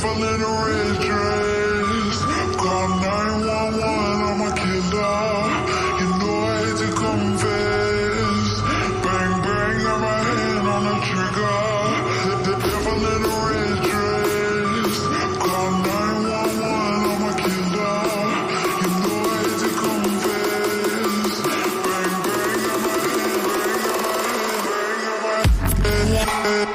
devil in a red dress. Call 911, I'm a killer. You know I hate to confess. Bang, bang, got my hand on the trigger. The devil in a red dress. Call 911, I'm a killer. You know I hate to confess. Bang, bang, got my hand, bang, got my hand.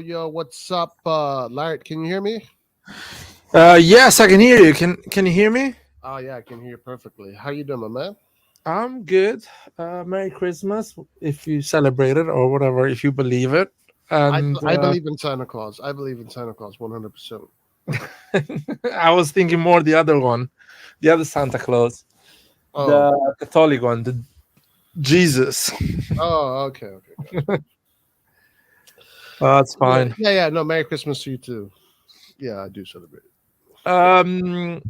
Yo, what's up, Larry? Can you hear me? Yes, I can hear you. Can you hear me? Oh yeah, I can hear you perfectly. How you doing, my man? I'm good. Merry Christmas if you celebrate it or whatever, if you believe it. And I believe in Santa Claus. I believe in Santa Claus 100%. I was thinking more the other one, the other Santa Claus, the Catholic one, the Jesus. Oh, okay. That's fine. Yeah. No, Merry Christmas to you too. Yeah, I do celebrate it.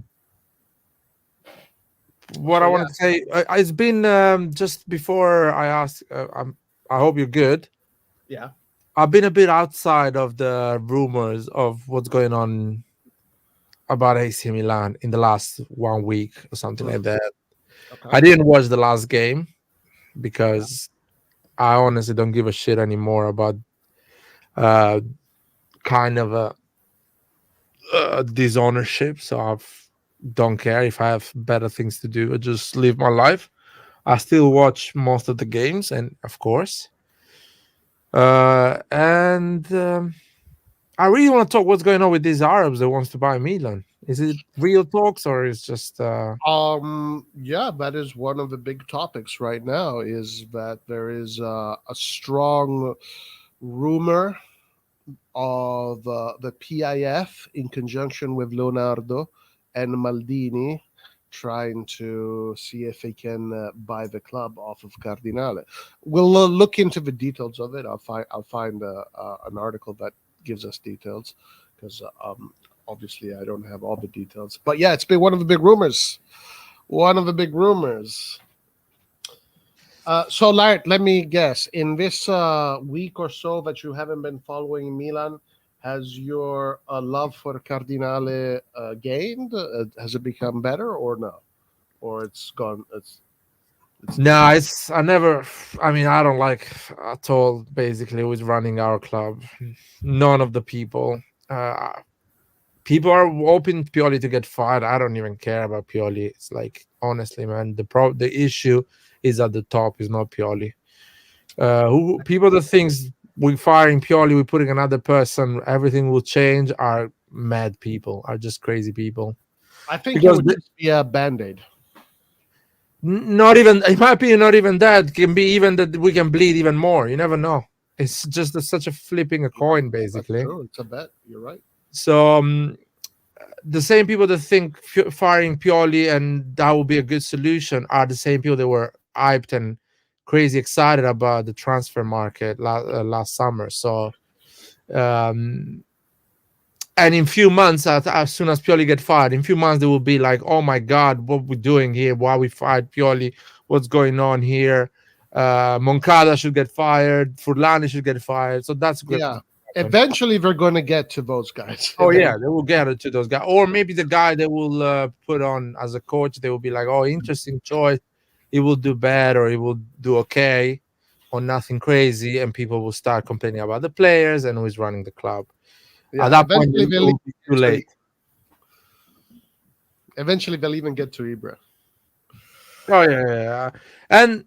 What I wanted to say, it's been just before I asked. I hope you're good. Yeah. I've been a bit outside of the rumors of what's going on about AC Milan in the last 1 week or something like that. Okay. I didn't watch the last game because I honestly don't give a shit anymore about kind of a disownership. So I don't care if I have better things to do. I just live my life. I still watch most of the games, and of course, I really want to talk what's going on with these Arabs that wants to buy Milan. Is it real talks or is just yeah, that is one of the big topics right now, is that there is a strong rumor of the PIF in conjunction with Leonardo and Maldini trying to see if they can buy the club off of Cardinale. We'll look into the details of it. I'll find an article that gives us details, because obviously I don't have all the details. But yeah, it's been one of the big rumors. One of the big rumors. So, Lart, let me guess. In this week or so that you haven't been following Milan, has your love for Cardinale gained? Has it become better or no? Or it's gone? No, I never. I mean, I don't like at all. Basically, who's running our club? None of the people. People are hoping Pioli to get fired. I don't even care about Pioli. It's like, honestly, man, the issue is at the top. Is not Pioli. Who people that thinks we firing Pioli, we putting another person, everything will change, are mad people. Are just crazy people. I think Because it would just be a band-aid. Not even, in my opinion, not even that. Can be even that we can bleed even more. You never know. It's just such a flipping a coin, basically. That's true. It's a bet. You're right. So the same people that think firing Pioli and that would be a good solution are the same people that were hyped and crazy excited about the transfer market last summer. So, and in few months, as soon as Pioli get fired, in few months they will be like, "Oh my God, what we doing here? Why we fired Pioli? What's going on here? Moncada should get fired. Furlani should get fired." So that's good. Yeah. Eventually, they're going to get to those guys. Oh yeah, they will get it to those guys, or maybe the guy they will put on as a coach. They will be like, "Oh, interesting choice. He will do bad, or he will do okay, or nothing crazy," and people will start complaining about the players and who is running the club. Yeah, At that point, it they'll will be too late. Eventually, they'll even get to Ibra. Oh yeah. And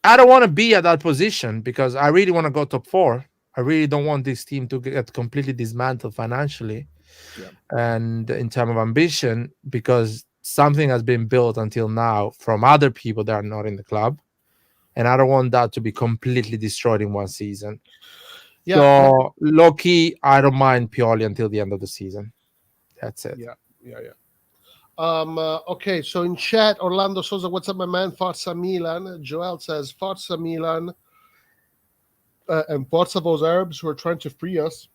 I don't want to be at that position because I really want to go top 4. I really don't want this team to get completely dismantled financially and in terms of ambition, because something has been built until now from other people that are not in the club, and I don't want that to be completely destroyed in one season. Yeah. So low key, I don't mind Pioli until the end of the season. That's it. Yeah. Okay, so in chat, Orlando Souza, what's up, my man? Forza Milan. Joel says, Forza Milan. And Forza those Arabs who are trying to free us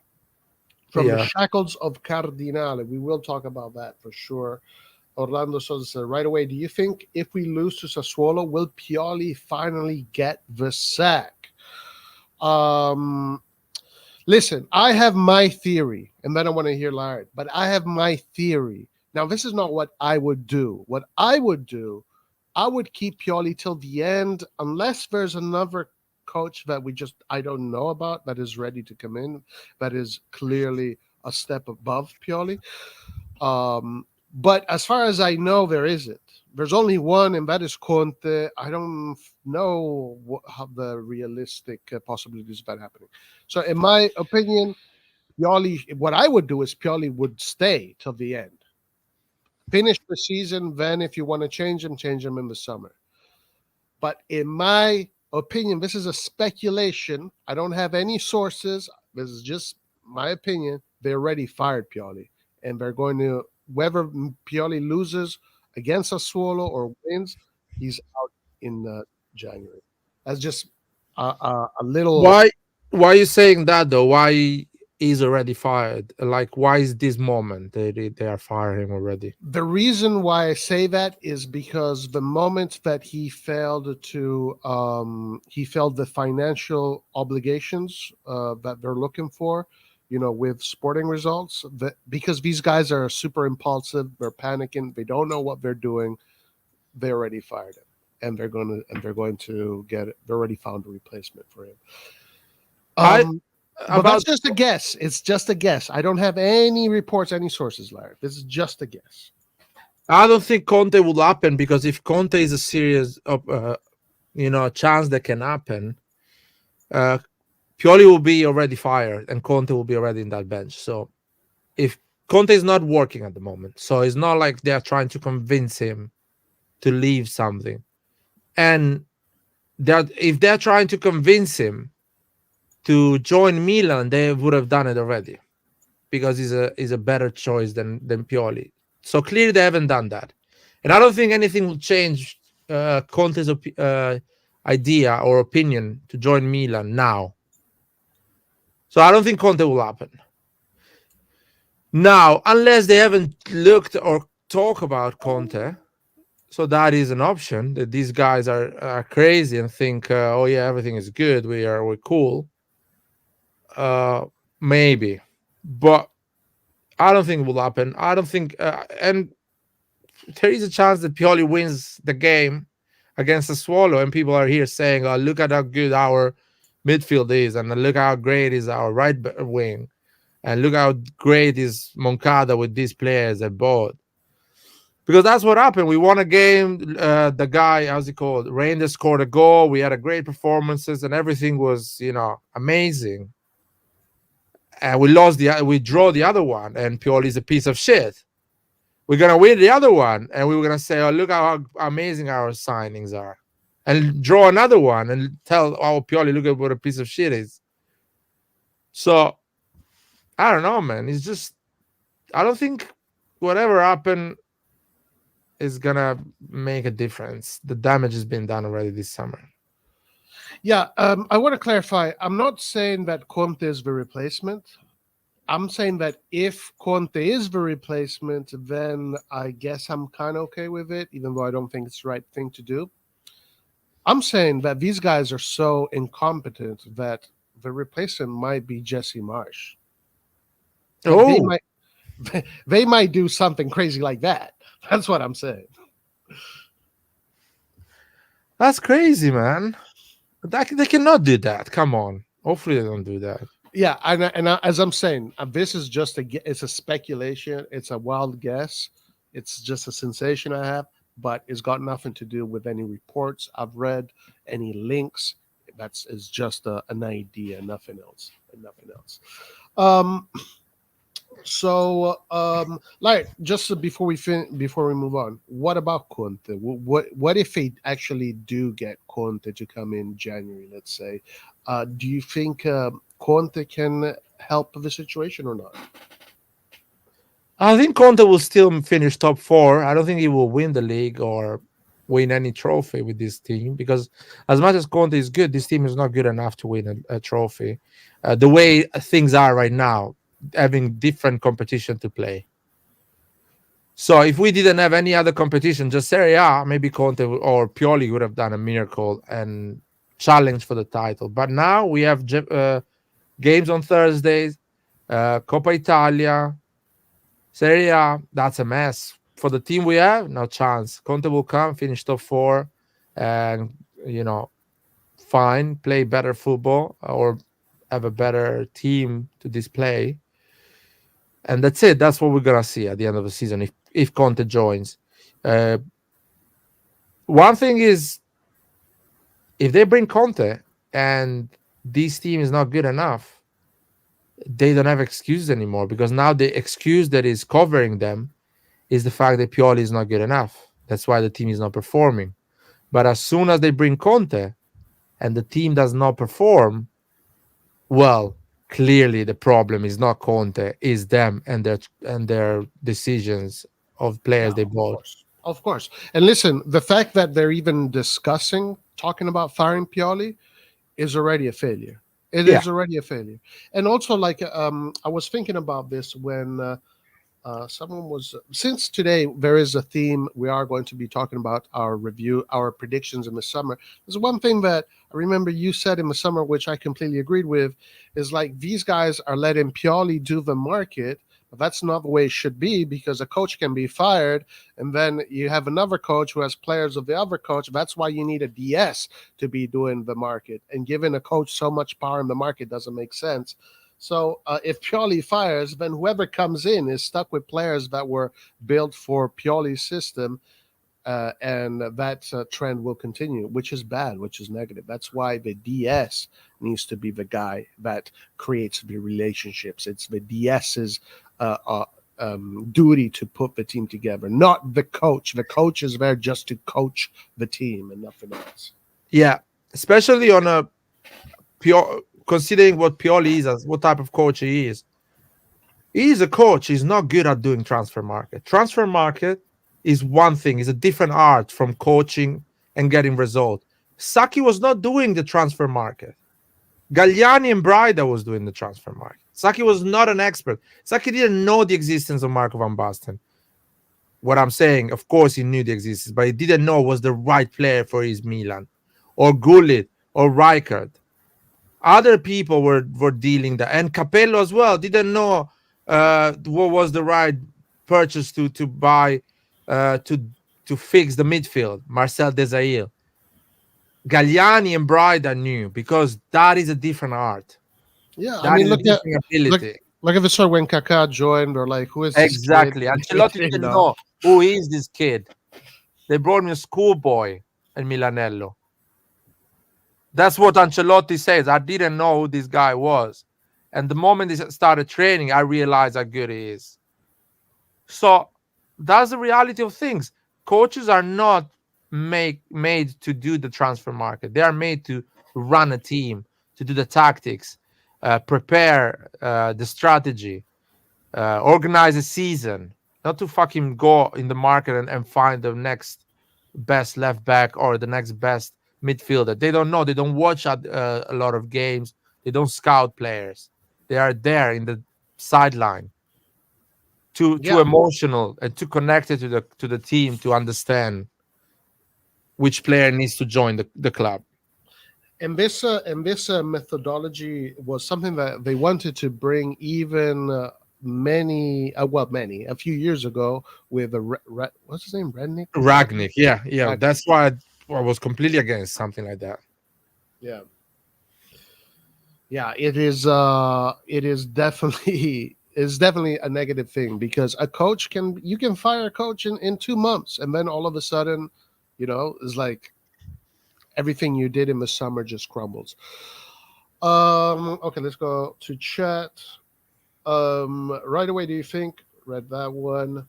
from the shackles of Cardinale. We will talk about that for sure. Orlando Souza said, right away, do you think if we lose to Sassuolo, will Pioli finally get the sack? Listen, I have my theory, and then I want to hear Larry, but I have my theory. Now, this is not what I would do. What I would do, I would keep Pioli till the end, unless there's another coach that I don't know about that is ready to come in, that is clearly a step above Pioli. But as far as I know, there isn't. There's only one, and that is Conte. I don't know how the realistic possibilities of that happening. So in my opinion, Pioli, what I would do is Pioli would stay till the end. Finish the season, then if you want to change him in the summer. But in my opinion, this is a speculation. I don't have any sources. This is just my opinion. They already fired Pioli, and they're going to, whether Pioli loses against Sassuolo or wins, he's out in January. That's just a little. Why are you saying that though? Why is already fired? Like, why is this moment they are firing him already? The reason why I say that is because the moment that he failed the financial obligations that they're looking for, with sporting results, because these guys are super impulsive, they're panicking, they don't know what they're doing, they already fired him, and they're going to get it. They already found a replacement for him. But that's just a guess. It's just a guess. I don't have any reports, any sources, Larry. This is just a guess. I don't think Conte will happen, because if Conte is a serious, chance that can happen, Pioli will be already fired and Conte will be already in that bench. So if Conte is not working at the moment, so it's not like they're trying to convince him to leave something. And if they're trying to convince him to join Milan, they would have done it already, because he's a better choice than Pioli. So clearly they haven't done that. And I don't think anything will change Conte's idea or opinion to join Milan now. So I don't think Conte will happen. Now, unless they haven't looked or talk about Conte, so that is an option that these guys are crazy and think, oh yeah, everything is good, we're cool. Maybe, but I don't think it will happen. I don't think, and there is a chance that Pioli wins the game against the Swallow, and people are here saying, "Oh, look at how good our midfield is, and look how great is our wing, and look how great is Moncada with these players they bought." Because that's what happened. We won a game. The guy, how's he called? Reinders scored a goal. We had a great performances, and everything was, amazing. And we draw the other one, and Pioli's a piece of shit. We're gonna win the other one, and we were gonna say, "Oh, look how amazing our signings are," and draw another one and tell, "Oh, Pioli, look at what a piece of shit is." So I don't know, man. It's just I don't think whatever happened is gonna make a difference. The damage has been done already this summer. Yeah, I want to clarify. I'm not saying that Conte is the replacement. I'm saying that if Conte is the replacement, then I guess I'm kind of okay with it, even though I don't think it's the right thing to do. I'm saying that these guys are so incompetent that the replacement might be Jesse Marsh. Oh, They might do something crazy like that. That's what I'm saying. that's crazy, man. They cannot do that. Come on. Hopefully they don't do that. Yeah, and as I'm saying, this is just it's a speculation. It's a wild guess. It's just a sensation I have, but it's got nothing to do with any reports I've read, any links. Is just an idea, nothing else, and nothing else. Like just before we move on, what about Conte? What if they actually do get Conte to come in January? Let's say, do you think Conte can help the situation or not? I think Conte will still finish top 4. I don't think he will win the league or win any trophy with this team, because as much as Conte is good, this team is not good enough to win a trophy. The way things are right now, having different competition to play. So if we didn't have any other competition, just Serie A, maybe Conte or Pioli would have done a miracle and challenged for the title. But now we have games on Thursdays, Coppa Italia, Serie A. That's a mess. For the team we have, no chance. Conte will come, finish top 4, and, fine, play better football or have a better team to display. And that's it. That's what we're going to see at the end of the season if Conte joins. One thing is, if they bring Conte and this team is not good enough, they don't have excuses anymore, because now the excuse that is covering them is the fact that Pioli is not good enough. That's why the team is not performing. But as soon as they bring Conte and the team does not perform, well, clearly the problem is not Conte, is them and their decisions of players they bought. Of course. And listen, the fact that they're even talking about firing Pioli is already a failure. It is already a failure. And also, like, I was thinking about this when someone was, since today there is a theme, we are going to be talking about our predictions in the summer. There's one thing that I remember you said in the summer, which I completely agreed with, is like, these guys are letting Pioli do the market. But that's not the way it should be, because a coach can be fired and then you have another coach who has players of the other coach. That's why you need a DS to be doing the market, and giving a coach so much power in the market doesn't make sense. So if Pioli fires, then whoever comes in is stuck with players that were built for Pioli's system, and that trend will continue, which is bad, which is negative. That's why the DS needs to be the guy that creates the relationships. It's the DS's duty to put the team together, not the coach. The coach is there just to coach the team and nothing else. Yeah, especially on a considering what Pioli is, as what type of coach he is. He is a coach. He's not good at doing transfer market. Transfer market is one thing. It's a different art from coaching and getting result. Sacchi was not doing the transfer market. Galliani and Braida was doing the transfer market. Saki was not an expert. Saki didn't know the existence of Marco van Basten. What I'm saying, of course, he knew the existence, but he didn't know was the right player for his Milan, or Gullit, or Rijkaard. Other people were dealing that, and Capello as well didn't know what was the right purchase to buy to fix the midfield. Marcel Desailly, Galliani, and Brida knew, because that is a different art. Yeah, That is a different ability. Look at the story when Kaká joined, or like, who is this Exactly. kid? Ancelotti didn't know who is this kid. They brought me a schoolboy in Milanello. That's what Ancelotti says. I didn't know who this guy was. And the moment he started training, I realized how good he is. So that's the reality of things. Coaches are not made to do the transfer market. They are made to run a team, to do the tactics, prepare the strategy, organize a season, not to fucking go in the market and find the next best left back or the next best midfielder. They don't know. They don't watch a lot of games. They don't scout players. They are there in the sideline, too emotional and too connected to the team to understand which player needs to join the club. And this methodology was something that they wanted to bring even a few years ago with what's his name, Ragnick. Yeah. Ragnick. That's why I was completely against something like that. Yeah, it is definitely a negative thing, because you can fire a coach in 2 months, and then all of a sudden, it's like everything you did in the summer just crumbles. Okay, let's go to chat. Right away, do you think? Read that one.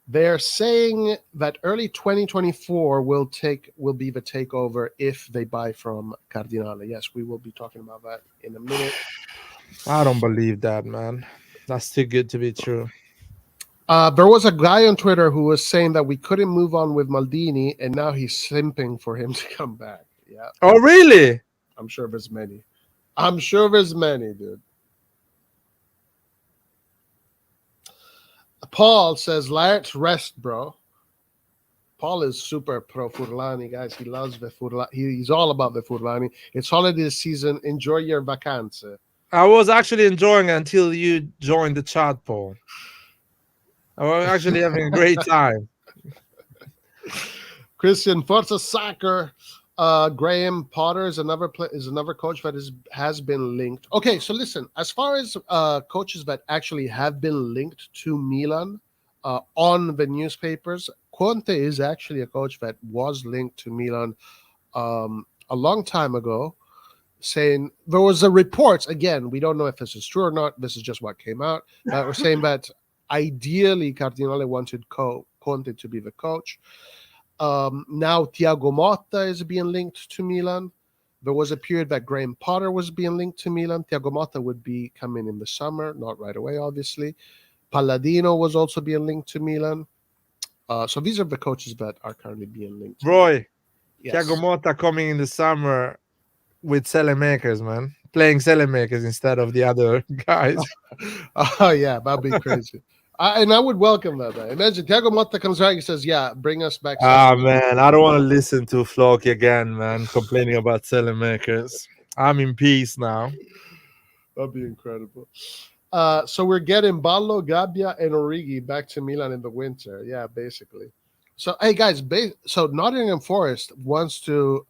They're saying that early 2024 will be the takeover if they buy from Cardinale. Yes, we will be talking about that in a minute. I don't believe that, man. That's too good to be true. There was a guy on Twitter who was saying that we couldn't move on with Maldini, and now he's simping for him to come back. Yeah. Oh, really? I'm sure there's many. Dude. Paul says, let's rest, bro. Paul is super pro Furlani, guys. He loves the Furlani. He's all about the Furlani. It's holiday season. Enjoy your vacanze. I was actually enjoying it until you joined the chat, Paul. I was actually having a great time. Christian, Forza Soccer. Graham Potter is another coach that has been linked. Okay, so listen, as far as coaches that actually have been linked to Milan on the newspapers, Conte is actually a coach that was linked to Milan a long time ago, saying there was a report, again, we don't know if this is true or not, this is just what came out, that were saying that ideally Cardinale wanted Conte to be the coach. Now Thiago Motta is being linked to Milan. There was a period that Graham Potter was being linked to Milan. Thiago Motta would be coming in the summer, not right away, obviously. Palladino was also being linked to Milan. So these are the coaches that are currently being linked. Roy, yes. Thiago Motta coming in the summer with Selemakers, man. Playing Selemakers instead of the other guys. Oh, yeah, that'd be crazy. And I would welcome that, man. Imagine Thiago Motta comes back and says, yeah, bring us back. Man, I don't want to listen to Floki again, man, complaining about Selemakers. I'm in peace now. That'd be incredible. So we're getting Ballo, Gabbia, and Origi back to Milan in the winter. Yeah, basically. So, hey, guys, so Nottingham Forest wants to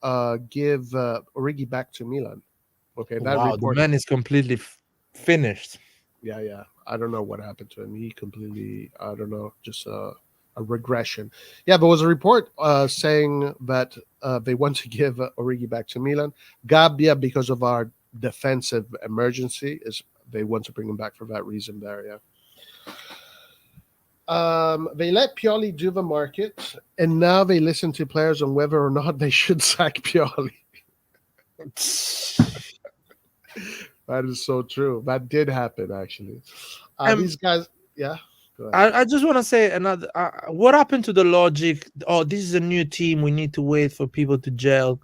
give Origi back to Milan. Okay, that wow, the man is completely finished. Yeah. I don't know what happened to him. He completely, I don't know, just a regression. Yeah, there was a report saying that they want to give Origi back to Milan. Gabbia, because of our defensive emergency, they want to bring him back for that reason there, yeah. They let Pioli do the market, and now they listen to players on whether or not they should sack Pioli. That is so true. That did happen, actually. These guys, yeah. I just want to say another. What happened to the logic? Oh, this is a new team. We need to wait for people to gel.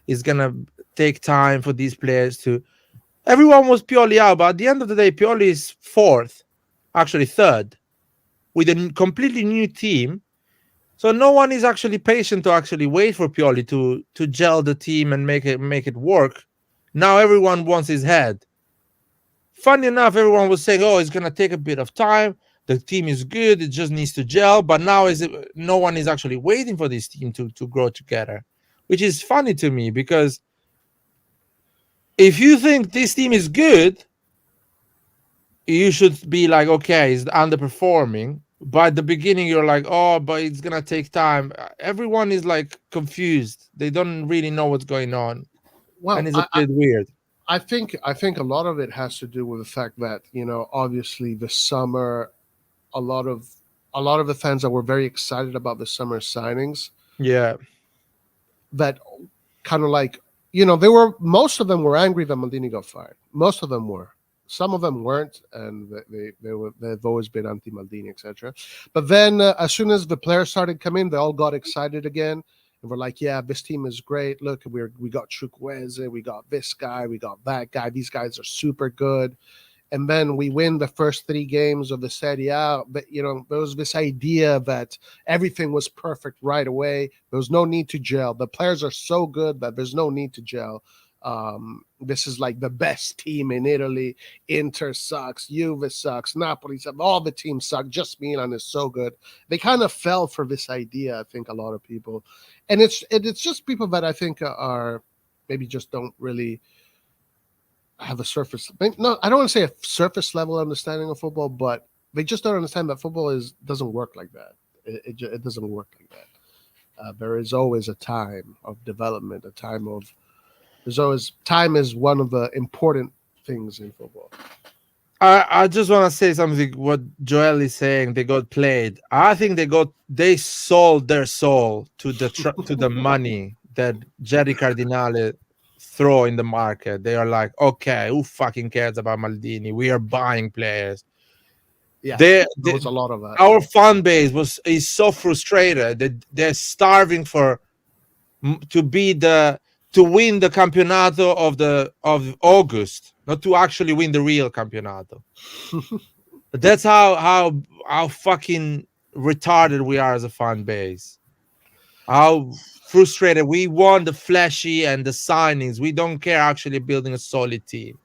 It's gonna take time for these players to. everyone was Pioli out, but at the end of the day, Pioli is fourth, actually third, with a completely new team. So no one is actually patient to actually wait for Pioli to gel the team and make it work. Now everyone wants his head. Funny enough, everyone was saying, "Oh, it's gonna take a bit of time. The team is good. It just needs to gel." But now no one is actually waiting for this team to grow together, which is funny to me because if you think this team is good, you should be like, okay, it's underperforming. But at the beginning, you're like, oh, but it's gonna take time. Everyone is like confused. They don't really know what's going on, Well, and it's a bit weird. I think a lot of it has to do with the fact that, obviously the summer, a lot of the fans that were very excited about the summer signings, Yeah, that kind of like, most of them were angry that Maldini got fired. Most of them were. Some of them weren't, and they've always been anti Maldini, etc. But then as soon as the players started coming, they all got excited again. And we're like, yeah, this team is great. Look, we got Chukwueze, we got this guy, we got that guy. These guys are super good. And then we win the first 3 games of the Serie A. But, there was this idea that everything was perfect right away. There was no need to gel. The players are so good that there's no need to gel. This is like the best team in Italy. Inter sucks, Juve sucks, Napoli sucks, all the teams suck. Just Milan is so good. They kind of fell for this idea, I think, a lot of people, and it's just people that I think are maybe just don't really have a surface. No, I don't want to say a surface level understanding of football, but they just don't understand that football doesn't work like that. It doesn't work like that. There is always a time of development, a time of time is one of the important things in football. I just want to say something. What Joel is saying, they got played. I think they sold their soul to the money that Jerry Cardinale throw in the market. They are like, okay, who fucking cares about Maldini? We are buying players. Yeah, there was a lot of that. Our fan base is so frustrated that they're starving to win the Campionato of August, not to actually win the real Campionato. But that's how fucking retarded we are as a fan base. How frustrated we want the flashy and the signings. We don't care actually building a solid team.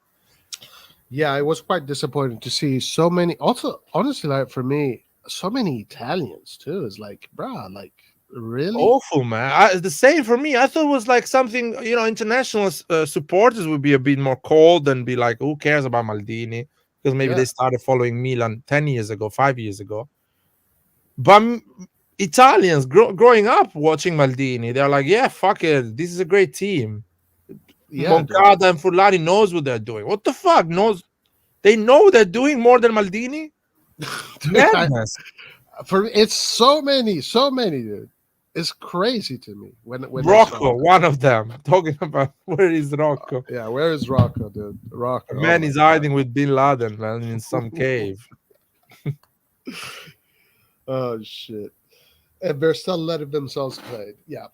Yeah, it was quite disappointing to see so many. Also, honestly, like for me, so many Italians too. It's like, bruh, like. Really awful, man. The same for me. I thought it was like something, international supporters would be a bit more cold and be like, who cares about Maldini? Because maybe they started following Milan 10 years ago, 5 years ago. But Italians growing up watching Maldini, they're like, yeah, fuck it, this is a great team. Moncada and Furlani knows what they're doing. What the fuck? They know they're doing more than Maldini? Madness. It's so many, dude. It's crazy to me when Rocco, one of them. Talking about where is Rocco? Yeah, where is Rocco, dude? Rocco. Man is hiding with Bin Laden, man, in some cave. Oh shit! And they're still letting themselves play. Yeah.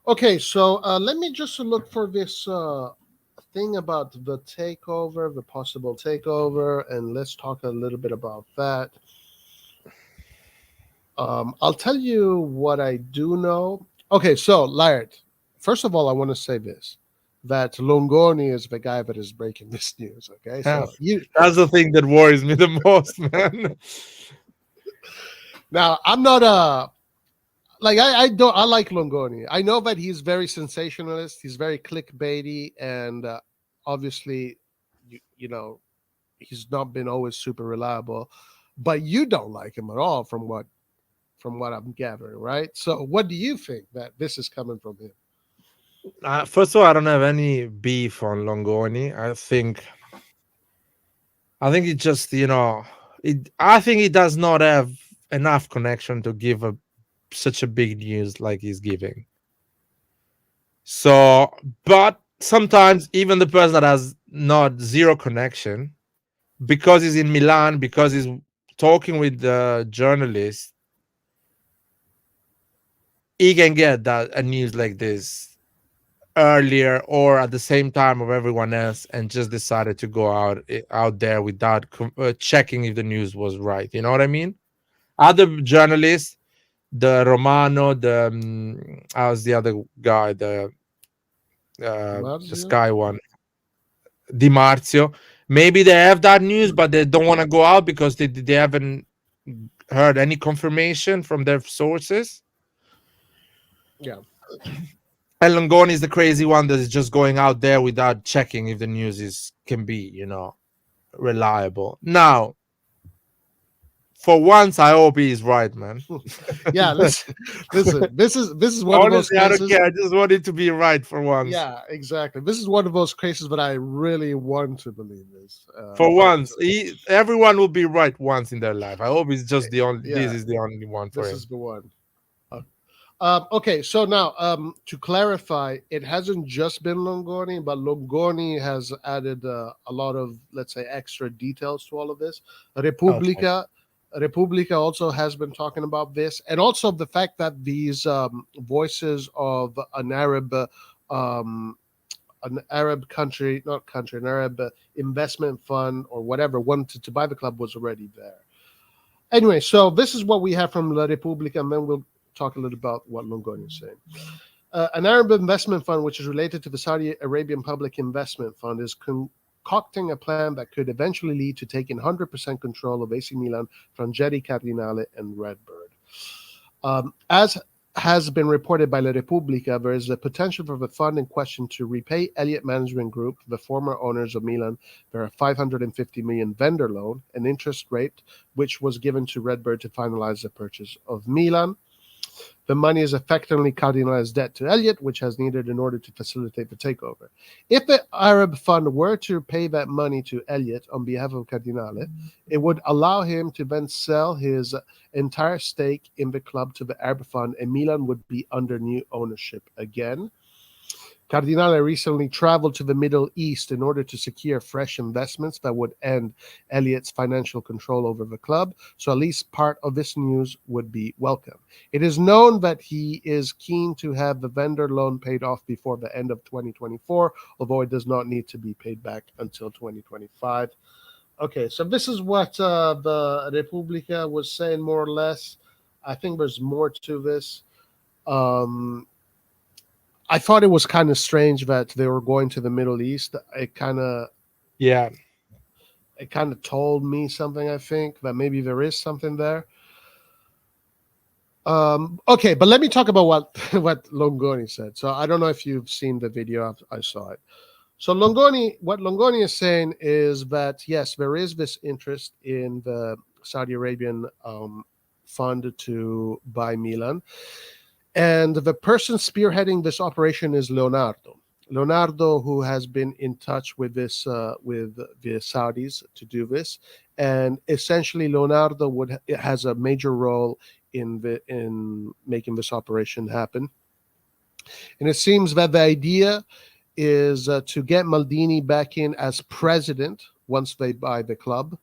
Okay, so let me just look for this thing about the takeover, the possible takeover, and let's talk a little bit about that. I'll tell you what I do know. Okay, so Laird, first of all, I want to say this, that Longoni is the guy that is breaking this news. Okay, so that's the thing that worries me the most, man. Now, I'm not I like Longoni. I know that he's very sensationalist. He's very clickbaity, and obviously, he's not been always super reliable. But you don't like him at all, from what I'm gathering, right? So what do you think that this is coming from him? First of all, I don't have any beef on Longoni. I think it just, I think he does not have enough connection to give such a big news like he's giving. So, but sometimes even the person that has not zero connection, because he's in Milan, because he's talking with the journalists, he can get a news like this earlier or at the same time of everyone else and just decided to go out there without checking if the news was right. You know what I mean? Other journalists, the Romano, how's the other guy, the Marzio? Sky one, Di Marzio. Maybe they have that news, but they don't want to go out because they haven't heard any confirmation from their sources. Yeah. And Longoni is the crazy one that is just going out there without checking if the news can be, reliable. Now, for once, I hope he is right, man. Yeah, listen. This is one of those Honestly, I don't cases. care. I just want it to be right for once. Yeah, exactly. This is one of those cases that I really want to believe this. For But once, everyone will be right once in their life. I hope it's just the only. This yeah, is the only one for this him. is the one. Okay, so now to clarify, it hasn't just been Longoni, but Longoni has added a lot of, let's say, extra details to all of this. Repubblica also has been talking about this, and also the fact that these voices of an Arab country, not country, an Arab investment fund or whatever wanted to buy the club was already there. Anyway, so this is what we have from La Repubblica, and then we'll talk a little about what Longoni is saying. An Arab investment fund, which is related to the Saudi Arabian Public Investment Fund, is concocting a plan that could eventually lead to taking 100% control of AC Milan from Getty Cardinale and Redbird. As has been reported by La Repubblica, there is a potential for the fund in question to repay Elliott Management Group, the former owners of Milan, their 550 million vendor loan, an interest rate which was given to Redbird to finalize the purchase of Milan. The money is effectively Cardinale's debt to Elliott, which has needed in order to facilitate the takeover. If the Arab fund were to pay that money to Elliott on behalf of Cardinale, it would allow him to then sell his entire stake in the club to the Arab fund, and Milan would be under new ownership again. Cardinale recently traveled to the Middle East in order to secure fresh investments that would end Elliott's financial control over the club, so at least part of this news would be welcome. It is known that he is keen to have the vendor loan paid off before the end of 2024, although it does not need to be paid back until 2025. Okay, so this is what the Repubblica was saying, more or less. I think there's more to this. I thought it was kind of strange that they were going to the Middle East. It kind of told me something. I think that maybe there is something there. Okay, but let me talk about what Longoni said. So I don't know if you've seen the video. I saw it. So what Longoni is saying is that yes, there is this interest in the Saudi Arabian fund to buy Milan. And the person spearheading this operation is Leonardo. Leonardo, who has been in touch with this with the Saudis to do this, and essentially Leonardo has a major role in making this operation happen. And it seems that the idea is to get Maldini back in as president once they buy the club.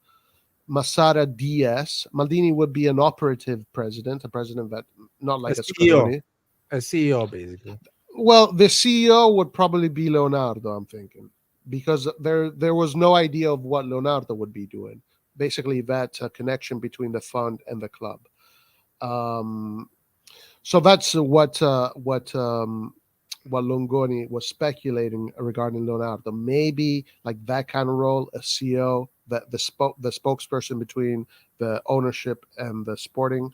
Masara Diaz. Maldini would be an operative president, a president that not like a CEO. A CEO, basically. Well, the CEO would probably be Leonardo, I'm thinking, because there was no idea of what Leonardo would be doing. Basically, that connection between the fund and the club. So that's what Longoni was speculating regarding Leonardo. Maybe like that kind of role, a CEO, the spokesperson between the ownership and the sporting.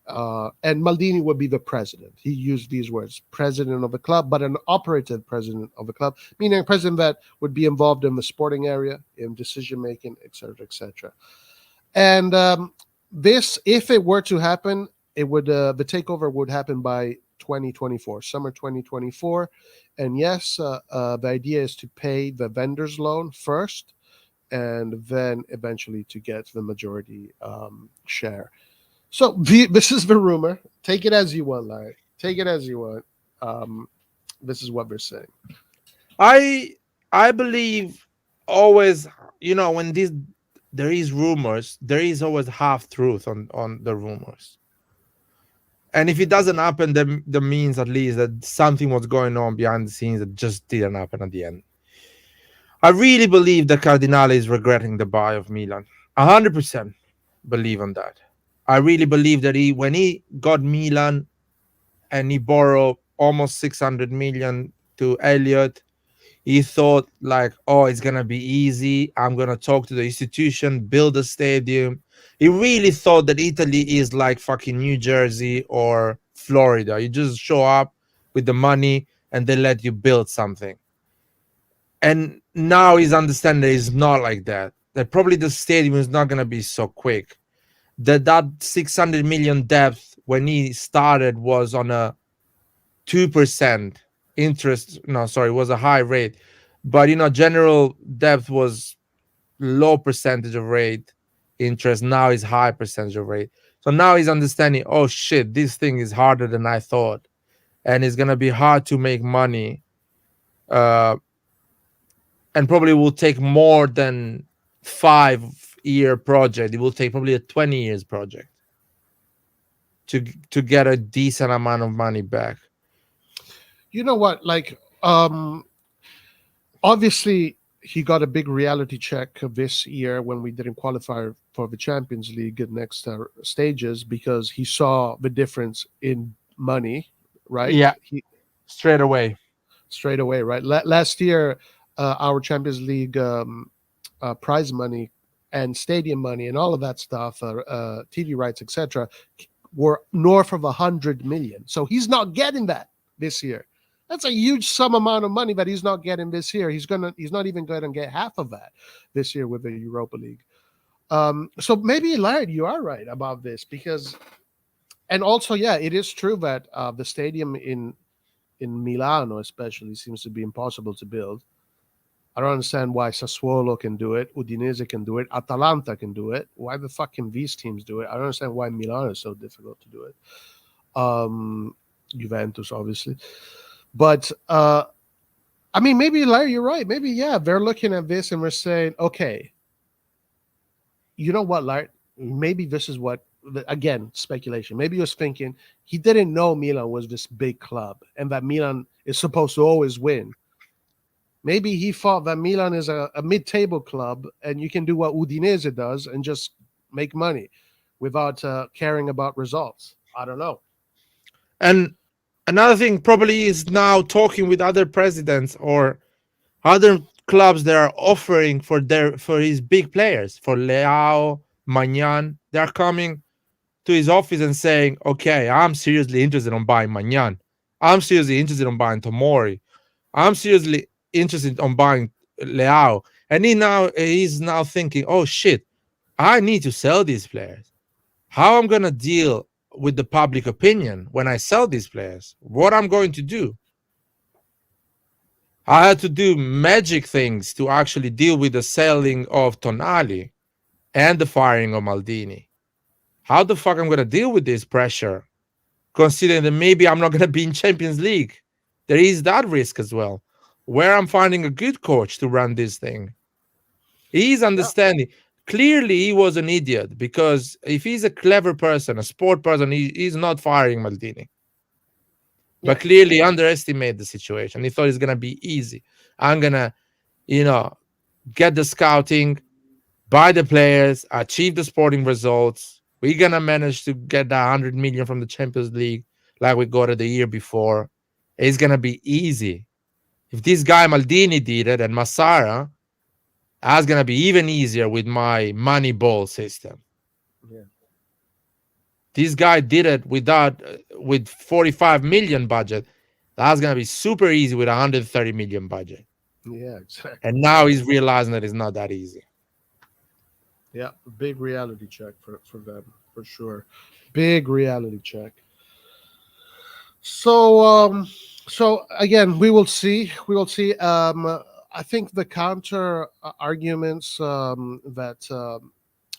And Maldini would be the president. He used these words, president of the club, but an operative president of the club, meaning a president that would be involved in the sporting area, in decision-making, etc., etc. And this, if it were to happen, it would the takeover would happen by 2024, summer 2024. And yes, the idea is to pay the vendor's loan first, and then eventually to get the majority share. So this is the rumor. Take it as you want, Larry. Take it as you want. This is what they're saying. I believe always, when there is rumors, there is always half truth on the rumors. And if it doesn't happen, then that means at least that something was going on behind the scenes that just didn't happen at the end. I really believe that Cardinale is regretting the buy of Milan. 100% believe on that. I really believe that when he got Milan and he borrowed almost 600 million to Elliott, he thought like, oh, it's gonna be easy. I'm gonna talk to the institution, build a stadium. He really thought that Italy is like fucking New Jersey or Florida. You just show up with the money and they let you build something. And now he's understanding that it's not like that. That probably the stadium is not gonna be so quick. That 600 million depth when he started was on a 2% interest. No, sorry, it was a high rate. But general depth was low percentage of rate interest. Now is high percentage of rate. So now he's understanding, oh shit, this thing is harder than I thought. And it's gonna be hard to make money. And probably will take more than 5-year project. It will take probably a 20 years project to get a decent amount of money back. You know what? Like, obviously, he got a big reality check this year when we didn't qualify for the Champions League at next stages because he saw the difference in money, right? Yeah, straight away. Right? Last year, our Champions League prize money and stadium money and all of that stuff, TV rights, etc., were north of 100 million. So he's not getting that this year. That's a huge sum amount of money that he's not getting this year. He's not even going to get half of that this year with the Europa League. So maybe, Laird, you are right about this because, and also, yeah, it is true that the stadium in Milano especially seems to be impossible to build. I don't understand why Sassuolo can do it, Udinese can do it, Atalanta can do it. Why the fuck can these teams do it? I don't understand why Milan is so difficult to do it. Juventus, obviously. But, I mean, maybe, Larry, you're right. Maybe, yeah, they're looking at this and we're saying, okay, you know what, Larry? Maybe this is what, again, speculation. Maybe he was thinking he didn't know Milan was this big club and that Milan is supposed to always win. Maybe he thought that Milan is a mid-table club and you can do what Udinese does and just make money without caring about results. I don't know. And another thing probably is now talking with other presidents or other clubs that are offering for his big players, for Leão, Maignan. They're coming to his office and saying, okay, I'm seriously interested in buying Maignan. I'm seriously interested in buying Tomori. I'm seriously interested on buying Leão. And he's now thinking, oh shit, I need to sell these players. How I'm gonna deal with the public opinion when I sell these players? What I'm going to do? I had to do magic things to actually deal with the selling of Tonali and the firing of Maldini. How the fuck I'm gonna deal with this pressure? Considering that maybe I'm not gonna be in Champions League. There is that risk as well. Where I'm finding a good coach to run this thing. He's understanding. Clearly, he was an idiot because if he's a clever person, a sport person, he's not firing Maldini. Yeah. But clearly underestimate the situation. He thought it's going to be easy. I'm going to, get the scouting, buy the players, achieve the sporting results. We're going to manage to get that 100 million from the Champions League like we got it the year before. It's going to be easy. If this guy Maldini did it and Massara, that's going to be even easier with my money ball system. Yeah. This guy did it with 45 million budget. That's going to be super easy with 130 million budget. Yeah, exactly. And now he's realizing that it's not that easy. Yeah, big reality check for them, for sure. Big reality check. So again, we will see. I think the counter arguments that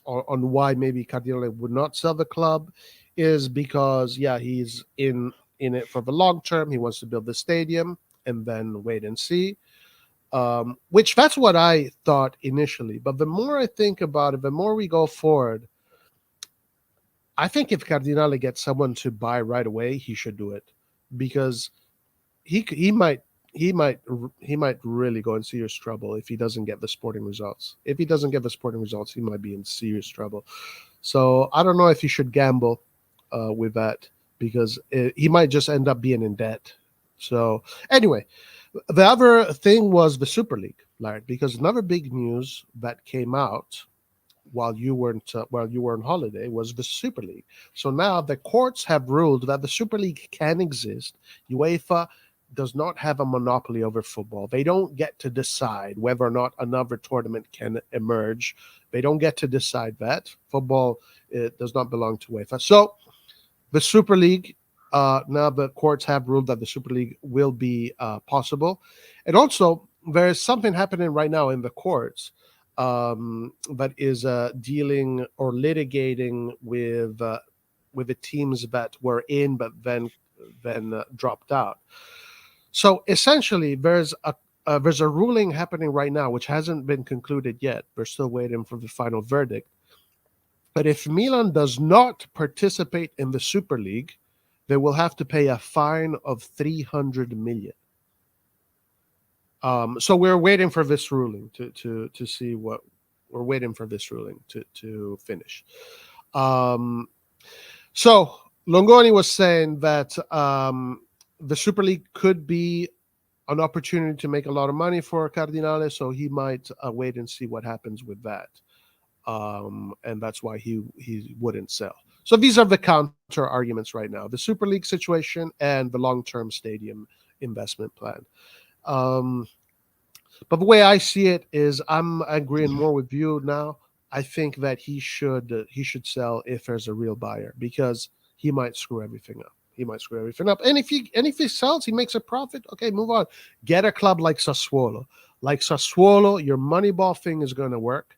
on why maybe Cardinale would not sell the club is because he's in it for the long term. He wants to build the stadium and then wait and see. Which that's what I thought initially. But the more I think about it, the more we go forward, I think if Cardinale gets someone to buy right away, he should do it, because he might really go in serious trouble if he doesn't get the sporting results. If he doesn't get the sporting results, he might be in serious trouble. So I don't know if he should gamble with that, because he might just end up being in debt. So anyway, the other thing was the Super League, Larry, because another big news that came out while you were on holiday was the Super League. So now the courts have ruled that the Super League can exist. UEFA does not have a monopoly over football. They don't get to decide whether or not another tournament can emerge. They don't get to decide that. Football does not belong to UEFA. So the Super League, now the courts have ruled that the Super League will be possible. And also, there is something happening right now in the courts that is dealing or litigating with the teams that were in but then dropped out. So essentially, there's a ruling happening right now which hasn't been concluded yet. We're still waiting for the final verdict. But if Milan does not participate in the Super League, they will have to pay a fine of 300 million. So we're waiting for this ruling to see what we're waiting for this ruling to finish. So Longoni was saying that the Super League could be an opportunity to make a lot of money for Cardinale, so he might wait and see what happens with that. And that's why he wouldn't sell. So these are the counter arguments right now: the Super League situation and the long-term stadium investment plan. But the way I see it is, I'm agreeing more with you now. I think that he should sell if there's a real buyer, because he might screw everything up. And if he sells, he makes a profit. Okay, move on. Get a club like Sassuolo. Your Moneyball thing is going to work.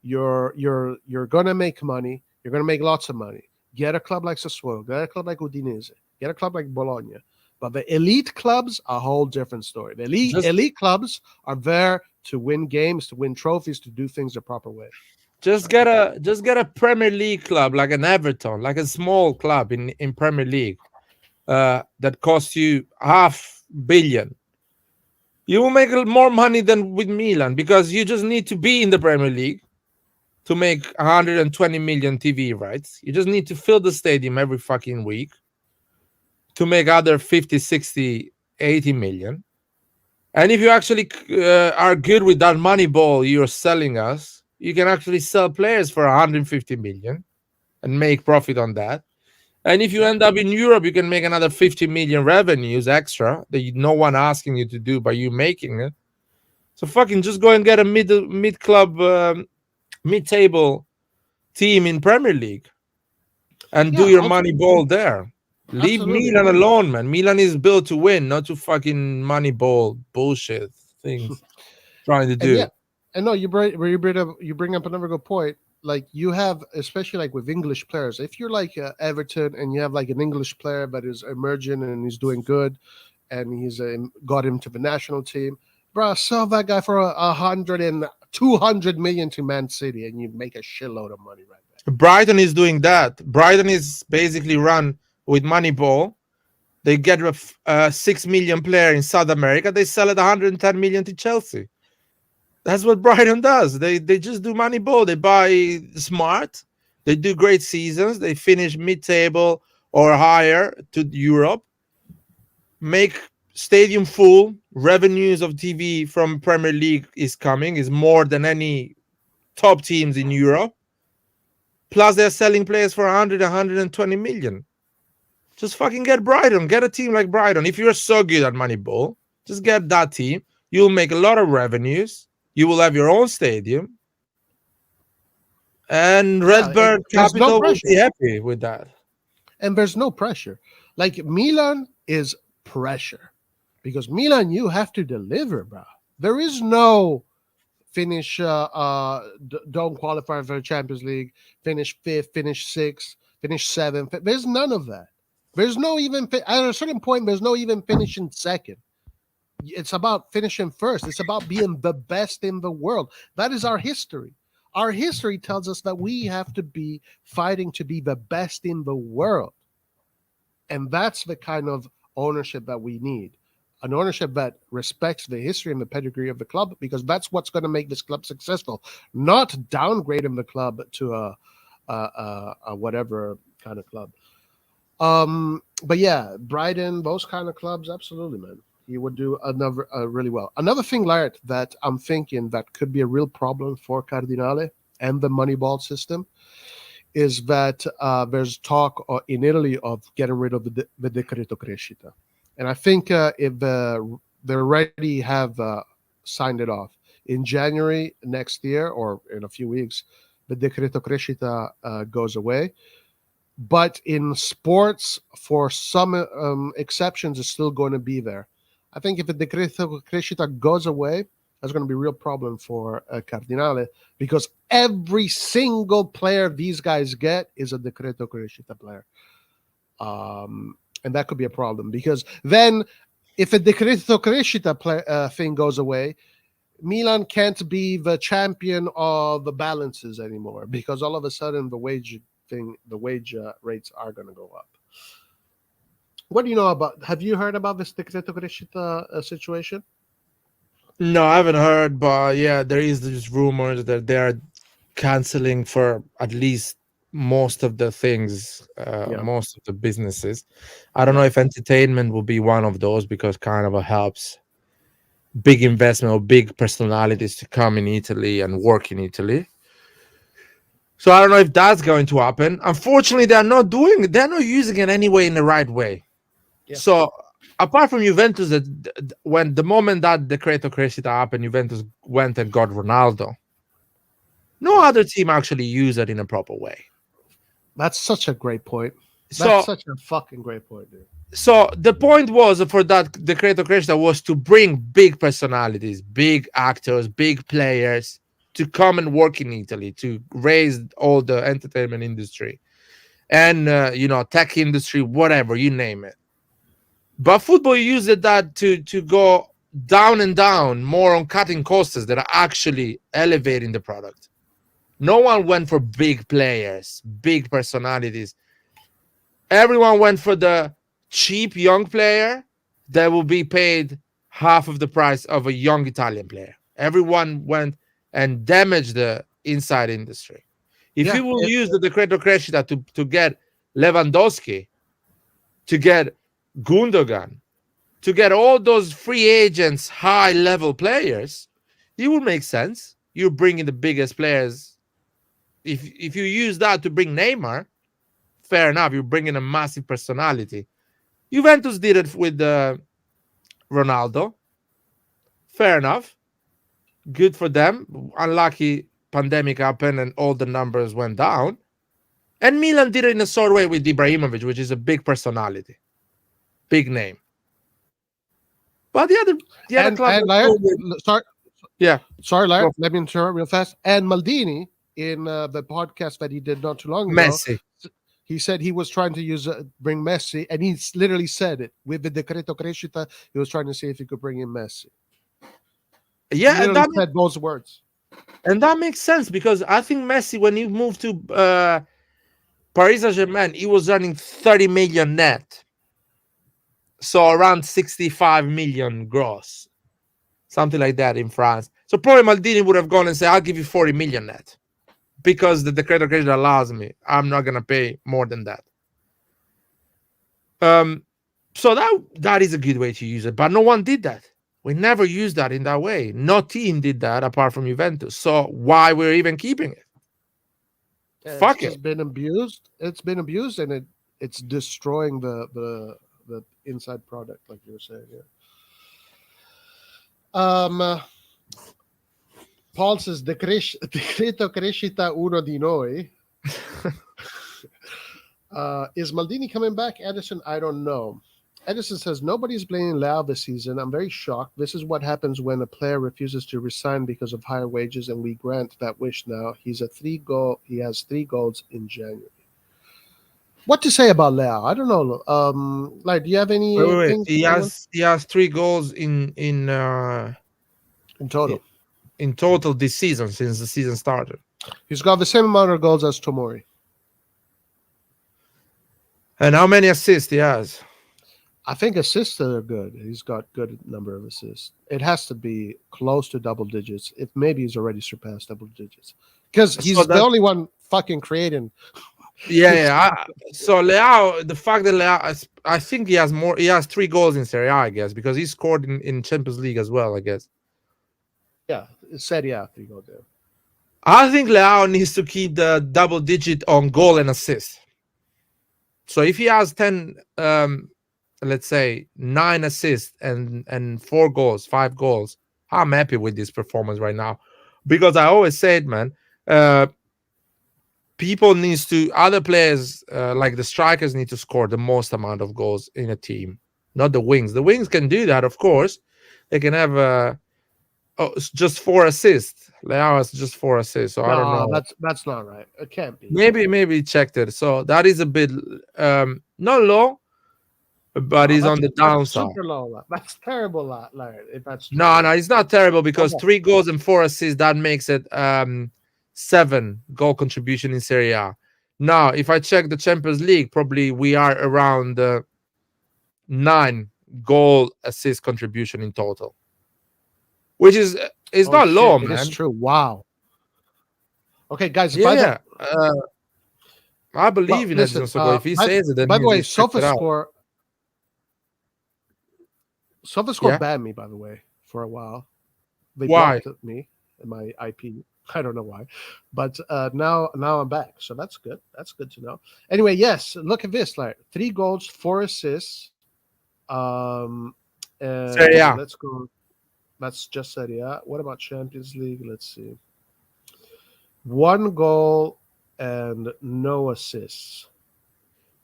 You're going to make money. You're going to make lots of money. Get a club like Sassuolo. Get a club like Udinese. Get a club like Bologna. But the elite clubs, a whole different story. The elite clubs are there to win games, to win trophies, to do things the proper way. Just get a Premier League club like an Everton, like a small club in Premier League that costs you $500 million. You will make more money than with Milan, because you just need to be in the Premier League to make 120 million TV rights. You just need to fill the stadium every fucking week to make other 50, 60, 80 million. And if you actually are good with that money ball you're selling us, you can actually sell players for 150 million and make profit on that. And if you end up in Europe, you can make another 50 million revenues extra that no one asking you to do, but you making it. So fucking just go and get a mid-club, mid-table team in Premier League and do your money ball there. Leave Absolutely. Milan alone, man. Milan is built to win, not to fucking money ball bullshit things trying to do. Yeah, and no, you bring up another good point. Like, you have, especially like with English players, if you're like Everton and you have like an English player that is emerging and he's doing good, and he's got him to the national team, bro, sell that guy for 100 and 200 million to Man City, and you make a shitload of money right there. Brighton is doing that. Brighton is basically run with Moneyball. They get a 6 million player in South America. They sell it 110 million to Chelsea. That's what Brighton does. They just do Moneyball. They buy smart. They do great seasons. They finish mid-table or higher to Europe. Make stadium full. Revenues of TV from Premier League is more than any top teams in Europe. Plus, they're selling players for 100, 120 million. Just fucking get Brighton. Get a team like Brighton. If you're so good at Moneyball, just get that team. You'll make a lot of revenues. You will have your own stadium. And Redbird Capital will be happy with that. And there's no pressure. Like, Milan is pressure. Because Milan, you have to deliver, bro. There is no finish, don't qualify for the Champions League, finish 5th, finish 6th, finish 7th. There's none of that. There's no even, at a certain point, there's no even finishing 2nd. It's about finishing 1st. It's about being the best in the world. That is our history. Our history tells us that we have to be fighting to be the best in the world. And that's the kind of ownership that we need. An ownership that respects the history and the pedigree of the club, because that's what's going to make this club successful, not downgrading the club to a whatever kind of club. But yeah, Brighton, those kind of clubs, absolutely, man. He would do another really well. Another thing, Laird, that I'm thinking that could be a real problem for Cardinale and the Moneyball system is that there's talk in Italy of getting rid of the Decreto Crescita. And I think if they already have signed it off in January next year or in a few weeks, the Decreto Crescita goes away. But in sports, for some exceptions, it's still going to be there. I think if the Decreto Crescita goes away, that's going to be a real problem for Cardinale, because every single player these guys get is a Decreto Crescita player. And that could be a problem, because then if a Decreto Crescita thing goes away, Milan can't be the champion of the balances anymore, because all of a sudden the wage rates are going to go up. What do you know about? Have you heard about this Decreto Crescita situation? No, I haven't heard, but yeah, there is these rumors that they are canceling for at least most of the things, most of the businesses. I don't know if entertainment will be one of those, because kind of helps big investment or big personalities to come in Italy and work in Italy. So I don't know if that's going to happen. Unfortunately, they're not using it anyway in the right way. Yeah. So apart from Juventus, when the moment that the Decreto Crescita happened, Juventus went and got Ronaldo. No other team actually used it in a proper way. That's such a great point. That's such a fucking great point, dude. So the point was for that Decreto Crescita was to bring big personalities, big actors, big players to come and work in Italy, to raise all the entertainment industry and tech industry, whatever, you name it. But football used that to go down and down, more on cutting costs that are actually elevating the product. No one went for big players, big personalities. Everyone went for the cheap young player that will be paid half of the price of a young Italian player. Everyone went and damaged the inside industry. If you will use the Decreto Crescita to get Lewandowski, to get Gundogan, to get all those free agents, high-level players, it will make sense. You're bringing the biggest players. If you use that to bring Neymar, fair enough. You're bringing a massive personality. Juventus did it with Ronaldo. Fair enough. Good for them. Unlucky pandemic happened and all the numbers went down. And Milan did it in a sort of way with Ibrahimovic, which is a big personality. Big name. But the other club... Sorry, Laird. Let me interrupt real fast. And Maldini, in the podcast that he did not too long ago, Messi. He said he was trying to bring Messi, and he literally said it. With the Decreto Crescita, he was trying to see if he could bring in Messi. Yeah, he literally said those words. And that makes sense, because I think Messi, when he moved to Paris Saint-Germain, he was earning 30 million net. So around 65 million gross. Something like that in France. So probably Maldini would have gone and said, I'll give you 40 million net, because the Decreto Crescita allows me. I'm not going to pay more than that. So that is a good way to use it. But no one did that. We never used that in that way. No team did that apart from Juventus. So why we're even keeping it? Fuck it. It's been abused. It's been abused, and it's destroying the inside product, like you were saying. Yeah. Paul says, Decreto Crescita uno di noi. Is Maldini coming back, Edison? I don't know. Edison says, nobody's blaming Leão this season. I'm very shocked. This is what happens when a player refuses to resign because of higher wages, and we grant that wish now. He has 3 goals in January. What to say about Leão? I don't know. Do you have any? Wait. He has 3 goals in total. In total this season, since the season started. He's got the same amount of goals as Tomori. And how many assists he has? I think assists are good. He's got good number of assists. It has to be close to double digits. If maybe he's already surpassed double digits, because he's the only one fucking creating. So Leão, the fact that Leão, I think he has more. He has 3 goals in Serie A, I guess, because he scored in Champions League as well, I guess. Yeah, Serie A 3 goals there. I think Leão needs to keep the double digit on goal and assist. So if he has 10, let's say 9 assists and 4 goals, 5 goals, I'm happy with this performance right now, because I always said, man, other players like the strikers need to score the most amount of goals in a team, not the wings. The wings can do that, of course. They can have just 4 assists. Leão has just 4 assists, so I don't know. That's not right. It can't be. Maybe he checked it. So that is a bit not low, but he's on the downside. Super low. That's terrible, Larry. If that's true. No, it's not terrible, because 3 goals and 4 assists, that makes it 7 goal contribution in Serie A. Now, if I check the Champions League, probably we are around 9 goal assist contribution in total, which is not low, man. That's true. Wow. Okay, guys. I believe in Edson Sogo. If he says it, then by the way, SofaScore banned me, by the way, for a while. They blocked me and my IP. I don't know why, but now I'm back, so that's good. That's good to know. Anyway, yes, look at this, like 3 goals, 4 assists. Serie A. Let's go. That's just Serie A. What about Champions League? Let's see. 1 goal and no assists.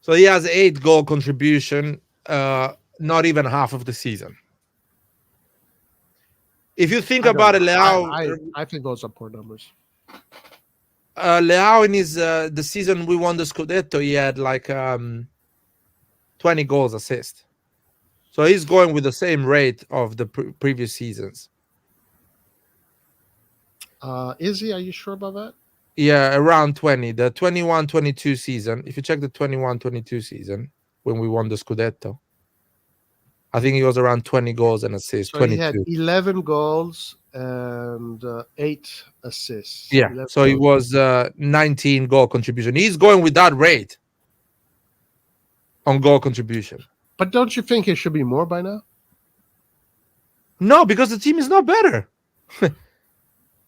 So he has 8 goal contribution, not even half of the season. If you think about it, Leão, I think those are poor numbers. Leão in his the season we won the Scudetto, he had like 20 goals assist. So he's going with the same rate of the previous seasons. Is he? Are you sure about that? Yeah, around 20. The 21-22 season. If you check the 21-22 season when we won the Scudetto, I think he was around 20 goals and assists. So 22. he had 11 goals and 8 assists. Yeah, so he was 19 goal contribution. He's going with that rate on goal contribution. But don't you think it should be more by now? No, because the team is not better.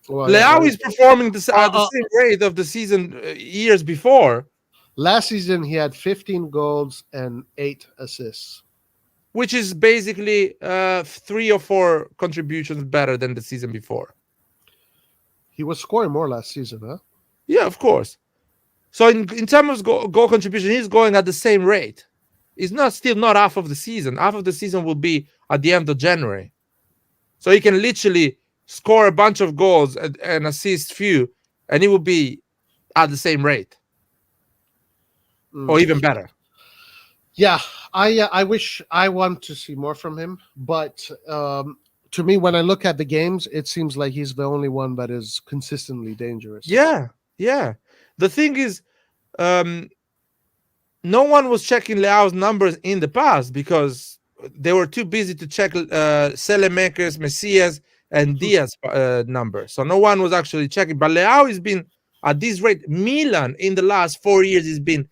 Well, Leão is performing at the same rate of the season years before. Last season, he had 15 goals and 8 assists. Which is basically 3 or 4 contributions better than the season before. He was scoring more last season, huh? Yeah, of course. So in terms of goal contribution, he's going at the same rate. It's still not half of the season. Half of the season will be at the end of January. So he can literally score a bunch of goals and assist few, and he will be at the same rate. Or even better. Yeah, I want to see more from him, but to me, when I look at the games, it seems like he's the only one that is consistently dangerous. Yeah. The thing is, no one was checking Leao's numbers in the past because they were too busy to check Selemakers, Messias, and Diaz numbers. So no one was actually checking. But Leão has been at this rate. Milan in the last 4 years has been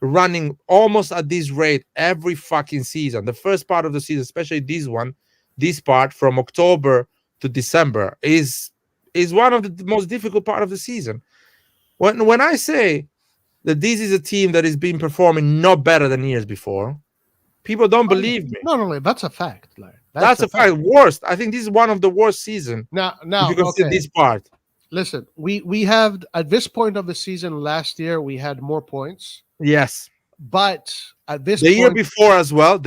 running almost at this rate every fucking season. The first part of the season, especially this part from October to December is one of the most difficult part of the season. When I say that this is a team that has been performing not better than years before, people don't believe me. No, that's a fact. That's a fact. Worst. I think this is one of the worst season. Now, if you consider this part. Listen, we have at this point of the season last year we had more points. Yes. But at this year before as well.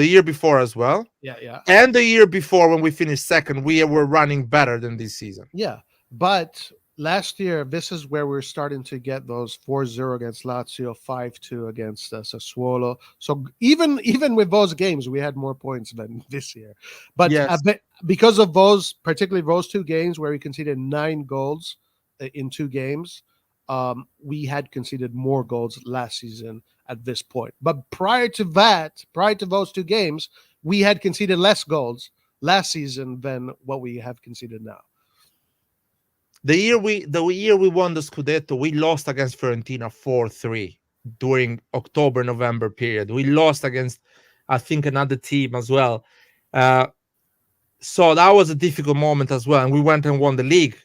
Yeah. And the year before when we finished second, we were running better than this season. Yeah. But last year, this is where we're starting to get those 4-0 against Lazio, 5-2 against Sassuolo. So even with those games, we had more points than this year. But yes. Because of those, particularly those 2 games where we conceded 9 goals in 2 games, we had conceded more goals last season at this point. But prior to that, prior to those two games, we had conceded less goals last season than what we have conceded now. The year we won the Scudetto, we lost against Fiorentina 4-3 during October-November period. We lost against, I think, another team as well. So that was a difficult moment as well. And we went and won the league.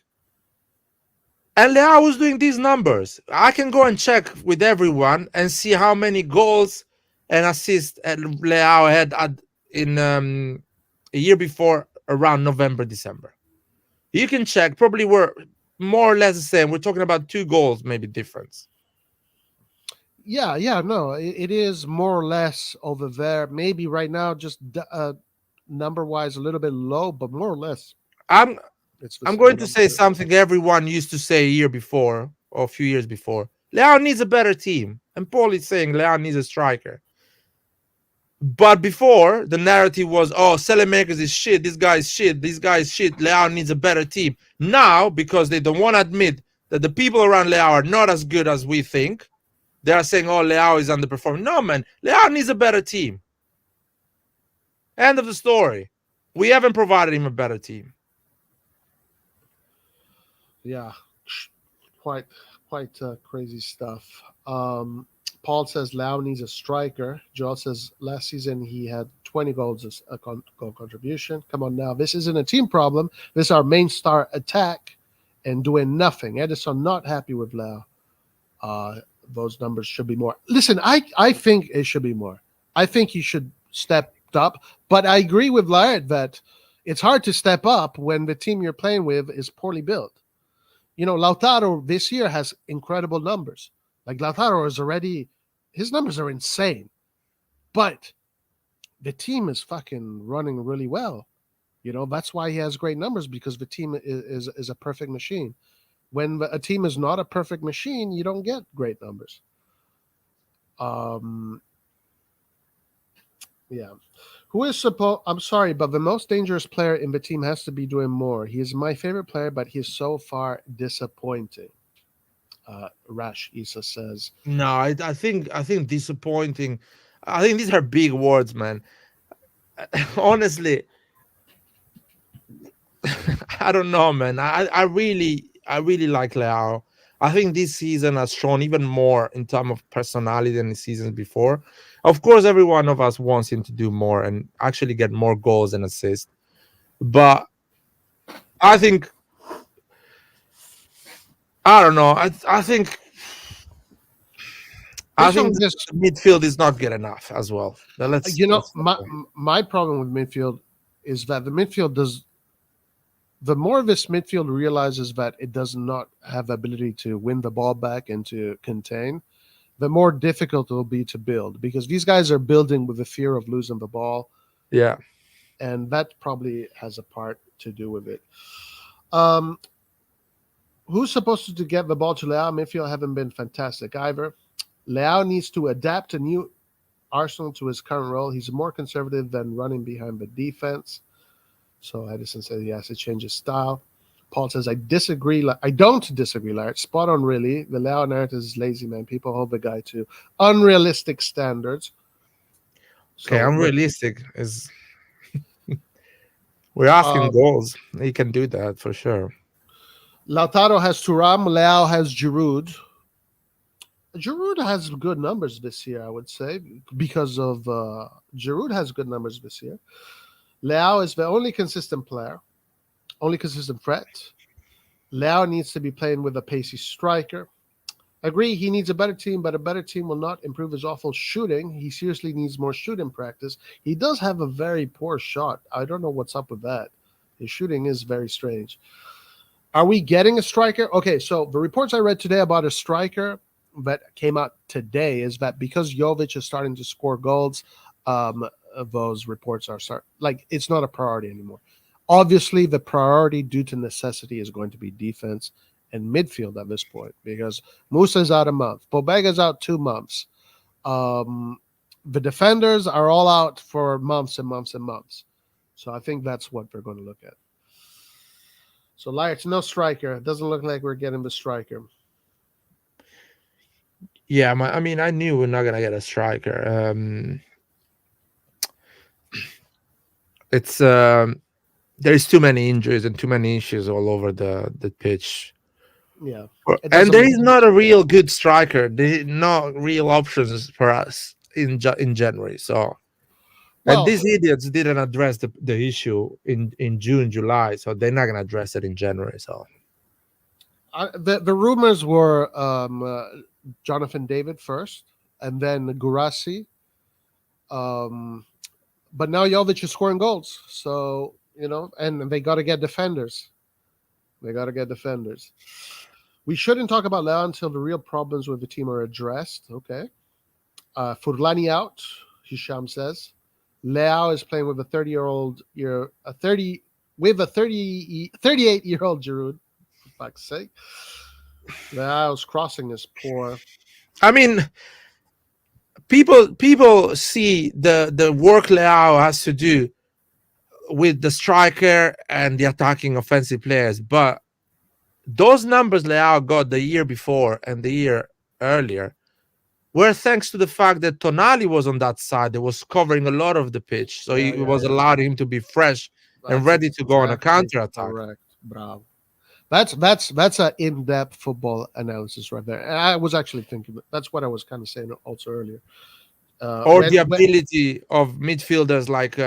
And Leão was doing these numbers. I can go and check with everyone and see how many goals and assists Leão had in a year before, around November, December. You can check. Probably were more or less the same. We're talking about 2 goals, maybe difference. Yeah, no, it is more or less over there. Maybe right now, just number-wise, a little bit low, but more or less. I'm going to say something everyone used to say a year before or a few years before. Leão needs a better team. And Paul is saying Leão needs a striker. But before, the narrative was, oh, Selemakers is shit, this guy is shit, this guy is shit, Leão needs a better team. Now, because they don't want to admit that the people around Leão are not as good as we think, they are saying, oh, Leão is underperforming. No, man, Leão needs a better team. End of the story. We haven't provided him a better team. Yeah, quite crazy stuff. Paul says Leão needs a striker. Joel says last season he had 20 goals as a goal contribution. Come on now, this isn't a team problem. This is our main star attack and doing nothing. Edison not happy with Leão. Those numbers should be more. Listen, I think it should be more. I think he should step up. But I agree with Laird that it's hard to step up when the team you're playing with is poorly built. You know, Lautaro this year has incredible numbers. Like Lautaro is already, his numbers are insane. But the team is fucking running really well. You know, that's why he has great numbers, because the team is a perfect machine. When a team is not a perfect machine, you don't get great numbers. Yeah. Who is supposed? I'm sorry, but the most dangerous player in the team has to be doing more. He is my favorite player, but he's so far disappointing. Rash Isa says. No, I think disappointing. I think these are big words, man. Honestly, I don't know, man. I really like Leão. I think this season has shown even more in terms of personality than the seasons before. Of course, every one of us wants him to do more and actually get more goals and assists. But I think, I don't know. I think this midfield is not good enough as well. My problem with midfield is that the midfield does. The more this midfield realizes that it does not have the ability to win the ball back and to contain, the more difficult it will be to build, because these guys are building with the fear of losing the ball. Yeah. And that probably has a part to do with it. Who's supposed to get the ball to Leão? Midfield haven't been fantastic either. Leão needs to adapt a new Arsenal to his current role. He's more conservative than running behind the defense. So Edison says he has to change his style. Paul says, I disagree. I don't disagree, Larry. Spot on, really. The Leão narrative is lazy, man. People hold the guy to unrealistic standards. Okay, unrealistic is... We're asking goals. He can do that for sure. Lautaro has Thuram. Leão has Giroud. Giroud has good numbers this year, I would say, because of Giroud has good numbers this year. Leão is the only consistent player, only consistent threat. Leão needs to be playing with a pacey striker. Agree, he needs a better team, but a better team will not improve his awful shooting. He seriously needs more shooting practice. He does have a very poor shot. I don't know what's up with that. His shooting is very strange. Are we getting a striker? Okay, so the reports I read today about a striker that came out today is that because Jović is starting to score goals, those reports are it's not a priority anymore. Obviously, the priority due to necessity is going to be defense and midfield at this point, because Musa is out a month, Pobega is out 2 months. The defenders are all out for months and months and months. So I think that's what they're going to look at. So, it's no striker. It doesn't look like we're getting the striker. Yeah, I mean, I knew we're not gonna get a striker. It's there's too many injuries and too many issues all over the pitch. Yeah, it And doesn't there make is not a real good striker. There no real options for us in January. So, and well. these idiots didn't address the issue in June, July. So they're not gonna address it in January. So The rumors were Jonathan David first, and then Gurasi. Um, but now Jović is scoring goals, so and they got to get defenders. They got to get defenders. We shouldn't talk about Leão until the real problems with the team are addressed. Okay. Furlani out, Hisham says. Leão is playing with a 38-year-old Giroud, for fuck's sake. Leão's crossing is poor. I mean, people see the work Leão has to do with the striker and the attacking offensive players, but those numbers Leão got the year before and the year earlier were thanks to the fact that Tonali was on that side that was covering a lot of the pitch, so it was allowing him to be fresh and ready to go on a counter attack. Correct, bravo. That's an in-depth football analysis right there. And I was actually thinking that's what I was kind of saying also earlier. Or the ability of midfielders like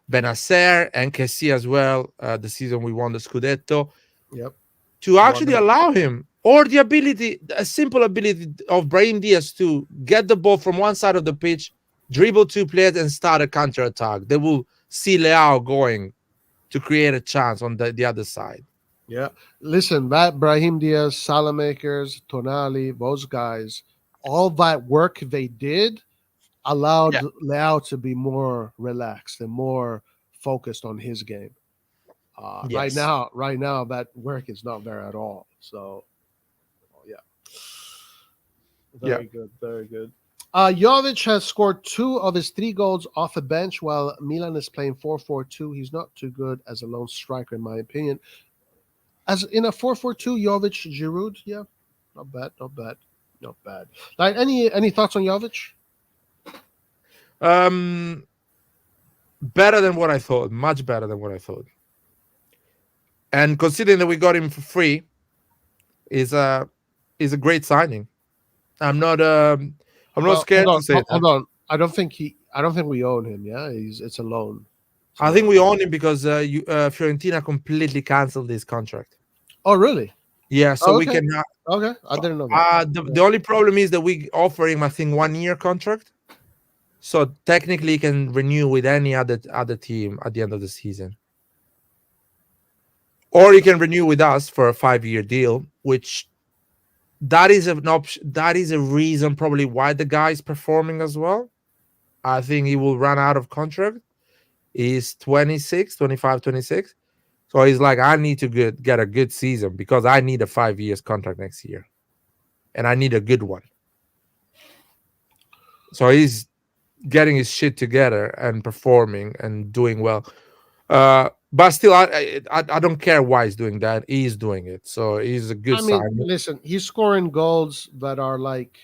Benacer and Kessie as well. The season we won the Scudetto. Yep. To actually allow him, or the ability, a simple ability of Brahim Diaz to get the ball from one side of the pitch, dribble two players, and start a counter attack. They will see Leão going to create a chance on the other side. Yeah. Listen, that Brahim Diaz, Salamakers, Tonali, those guys, all that work they did allowed Leão to be more relaxed and more focused on his game. Yes. Right now, that work is not there at all. So, yeah, very good, very good. Jović has scored 2 of his 3 goals off the bench, while Milan is playing 4-4-2. He's not too good as a lone striker, in my opinion. As in a 4-4-2, Jović, Giroud, yeah, not bad, not bad, not bad. Like any thoughts on Jović? Better than what I thought. Much better than what I thought. And considering that we got him for free, is a great signing. I'm not scared to say that. Hold on. I don't think we own him. Yeah, it's a loan. I think we own him because Fiorentina completely canceled his contract. Oh, really? Yeah, so we can. Okay, I didn't know that. The only problem is that we offer him, I think, 1-year contract. So technically, he can renew with any other team at the end of the season, or he can renew with us for a 5-year deal, which that is an option. That is a reason probably why the guy is performing as well. I think he will run out of contract. He's 26, 25, 26. So he's like, I need to get a good season because I need a 5 years contract next year. And I need a good one. So he's getting his shit together and performing and doing well. But still, I don't care why he's doing that. He's doing it. So he's a good sign. Listen, he's scoring goals that are like,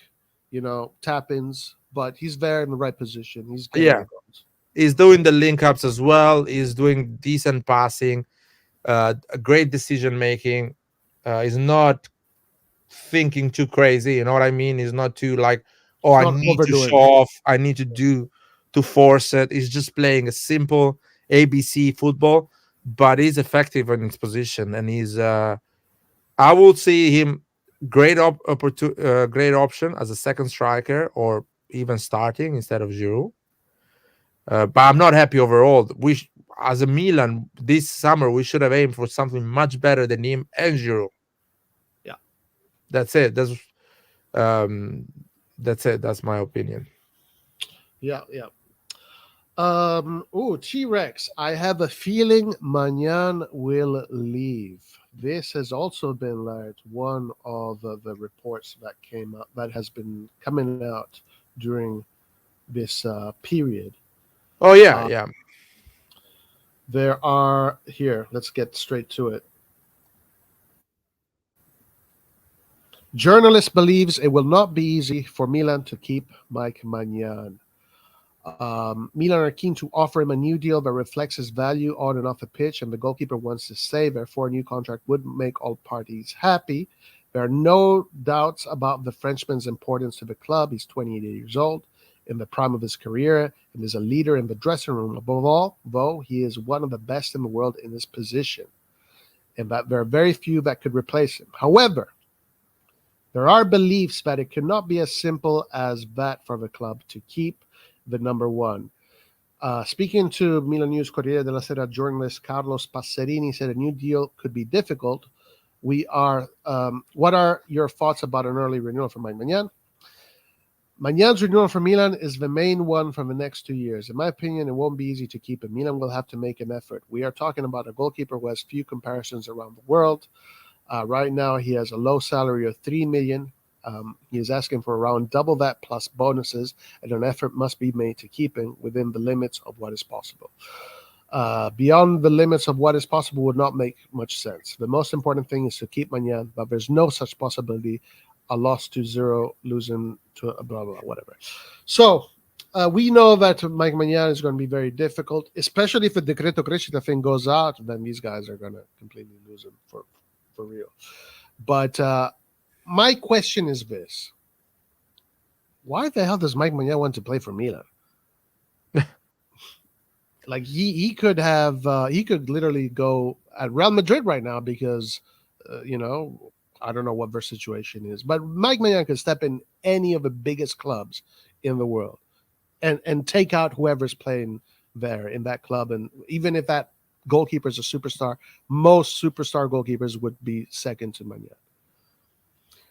tap-ins, but he's there in the right position. He's getting goals. He's doing the link-ups as well. He's doing decent passing, a great decision-making. He's not thinking too crazy. You know what I mean? He's not too like, I need to show off. I need to force it. He's just playing a simple ABC football, but he's effective in his position. And he's, I will see him great option as a second striker or even starting instead of Giroud. But I'm not happy overall. As a Milan this summer, we should have aimed for something much better than him and Giroud. Yeah, that's it. That's it. That's my opinion. Yeah. T-Rex. I have a feeling Maignan will leave. This has also been like one of the reports that came up that has been coming out during this period. Oh yeah. There are here. Let's get straight to it. Journalist believes it will not be easy for Milan to keep Mike Maignan. Milan are keen to offer him a new deal that reflects his value on and off the pitch, and the goalkeeper wants to stay. Therefore, a new contract would make all parties happy. There are no doubts about the Frenchman's importance to the club. He's 28 years old, in the prime of his career, and is a leader in the dressing room. Above all, though, he is one of the best in the world in his position, and that there are very few that could replace him. However, there are beliefs that it cannot be as simple as that for the club to keep the number one. Speaking to Milan News Corriere della Sera journalist Carlos Passerini, said a new deal could be difficult. What are your thoughts about an early renewal for Mike Maignan? Magnan's renewal for Milan is the main one for the next 2 years. In my opinion, it won't be easy to keep him. Milan will have to make an effort. We are talking about a goalkeeper who has few comparisons around the world. Right now, he has a low salary of $3 million. He is asking for around double that plus bonuses, and an effort must be made to keep him within the limits of what is possible. Beyond the limits of what is possible would not make much sense. The most important thing is to keep Maignan, but there's no such possibility. A loss to zero, losing to blah, blah, whatever. So we know that Mike Maignan is going to be very difficult, especially if the Decreto Crescita thing goes out, then these guys are going to completely lose him for real. But my question is this. Why the hell does Mike Maignan want to play for Milan? Like he could have he could literally go at Real Madrid right now because I don't know what their situation is, but Mike Maignan could step in any of the biggest clubs in the world and take out whoever's playing there in that club. And even if that goalkeeper is a superstar, most superstar goalkeepers would be second to Maignan.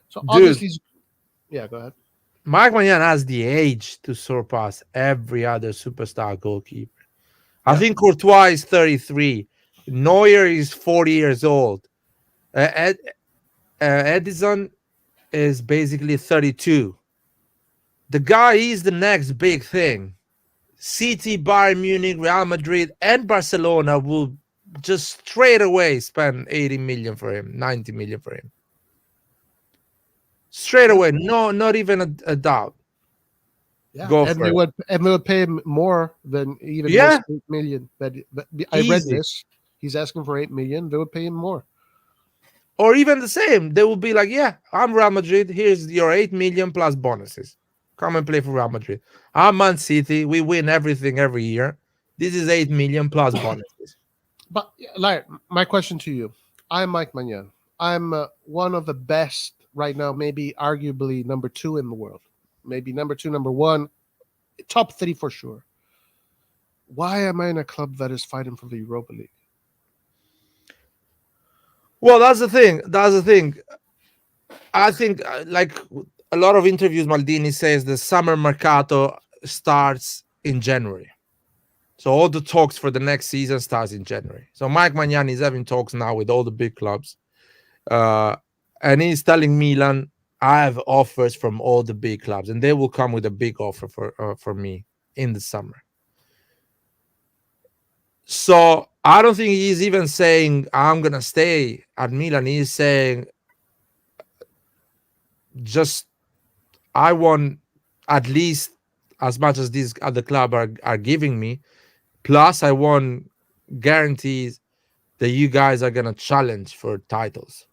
So obviously, yeah, go ahead. Mike Maignan has the age to surpass every other superstar goalkeeper. I think Courtois is 33. Neuer is 40 years old. Edison is basically 32. The guy is the next big thing. City, Bayern Munich, Real Madrid, and Barcelona will just straight away spend 80 million for him, 90 million for him. Straight away, no, not even a doubt. Yeah, and they would pay him more than even this 8 million. But I read this. He's asking for 8 million. They would pay him more. Or even the same. They will be like, yeah, I'm Real Madrid. Here's your 8 million plus bonuses. Come and play for Real Madrid. I'm Man City. We win everything every year. This is 8 million plus bonuses. But like, my question to you, I'm Mike Maignan. I'm one of the best right now, maybe arguably number 2 in the world. Maybe number 2, number 1, top 3 for sure. Why am I in a club that is fighting for the Europa League? Well, that's the thing. I think, like a lot of interviews, Maldini says the summer mercato starts in January. So all the talks for the next season starts in January. So Mike Maignan is having talks now with all the big clubs. And he's telling Milan, I have offers from all the big clubs, and they will come with a big offer for me in the summer. So I don't think he's even saying I'm gonna stay at Milan. He's saying just I want at least as much as these other clubs are giving me, plus I want guarantees that you guys are gonna challenge for titles.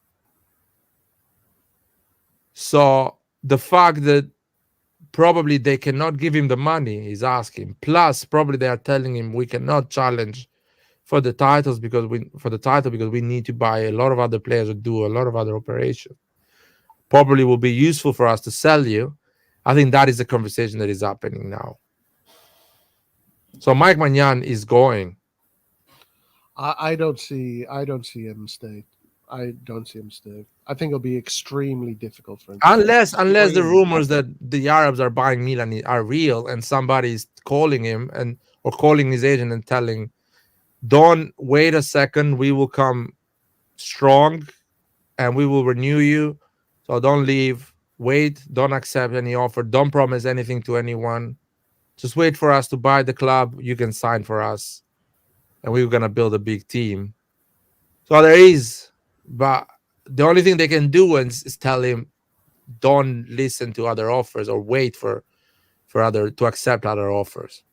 So the fact that probably they cannot give him the money he's asking, plus probably they are telling him we cannot challenge for the titles because we need to buy a lot of other players or do a lot of other operations. Probably will be useful for us to sell you. I think that is the conversation that is happening now. So Mike Maignan is going. I don't see him stay. I don't see him stay. I think it'll be extremely difficult for him. Unless the rumors that the Arabs are buying Milan are real and somebody's calling him or calling his agent and telling, don't wait a second, we will come strong and we will renew you. So don't leave, wait, don't accept any offer, don't promise anything to anyone. Just wait for us to buy the club, you can sign for us. And we're going to build a big team. So there is, but the only thing they can do is tell him, don't listen to other offers or wait for other to accept other offers.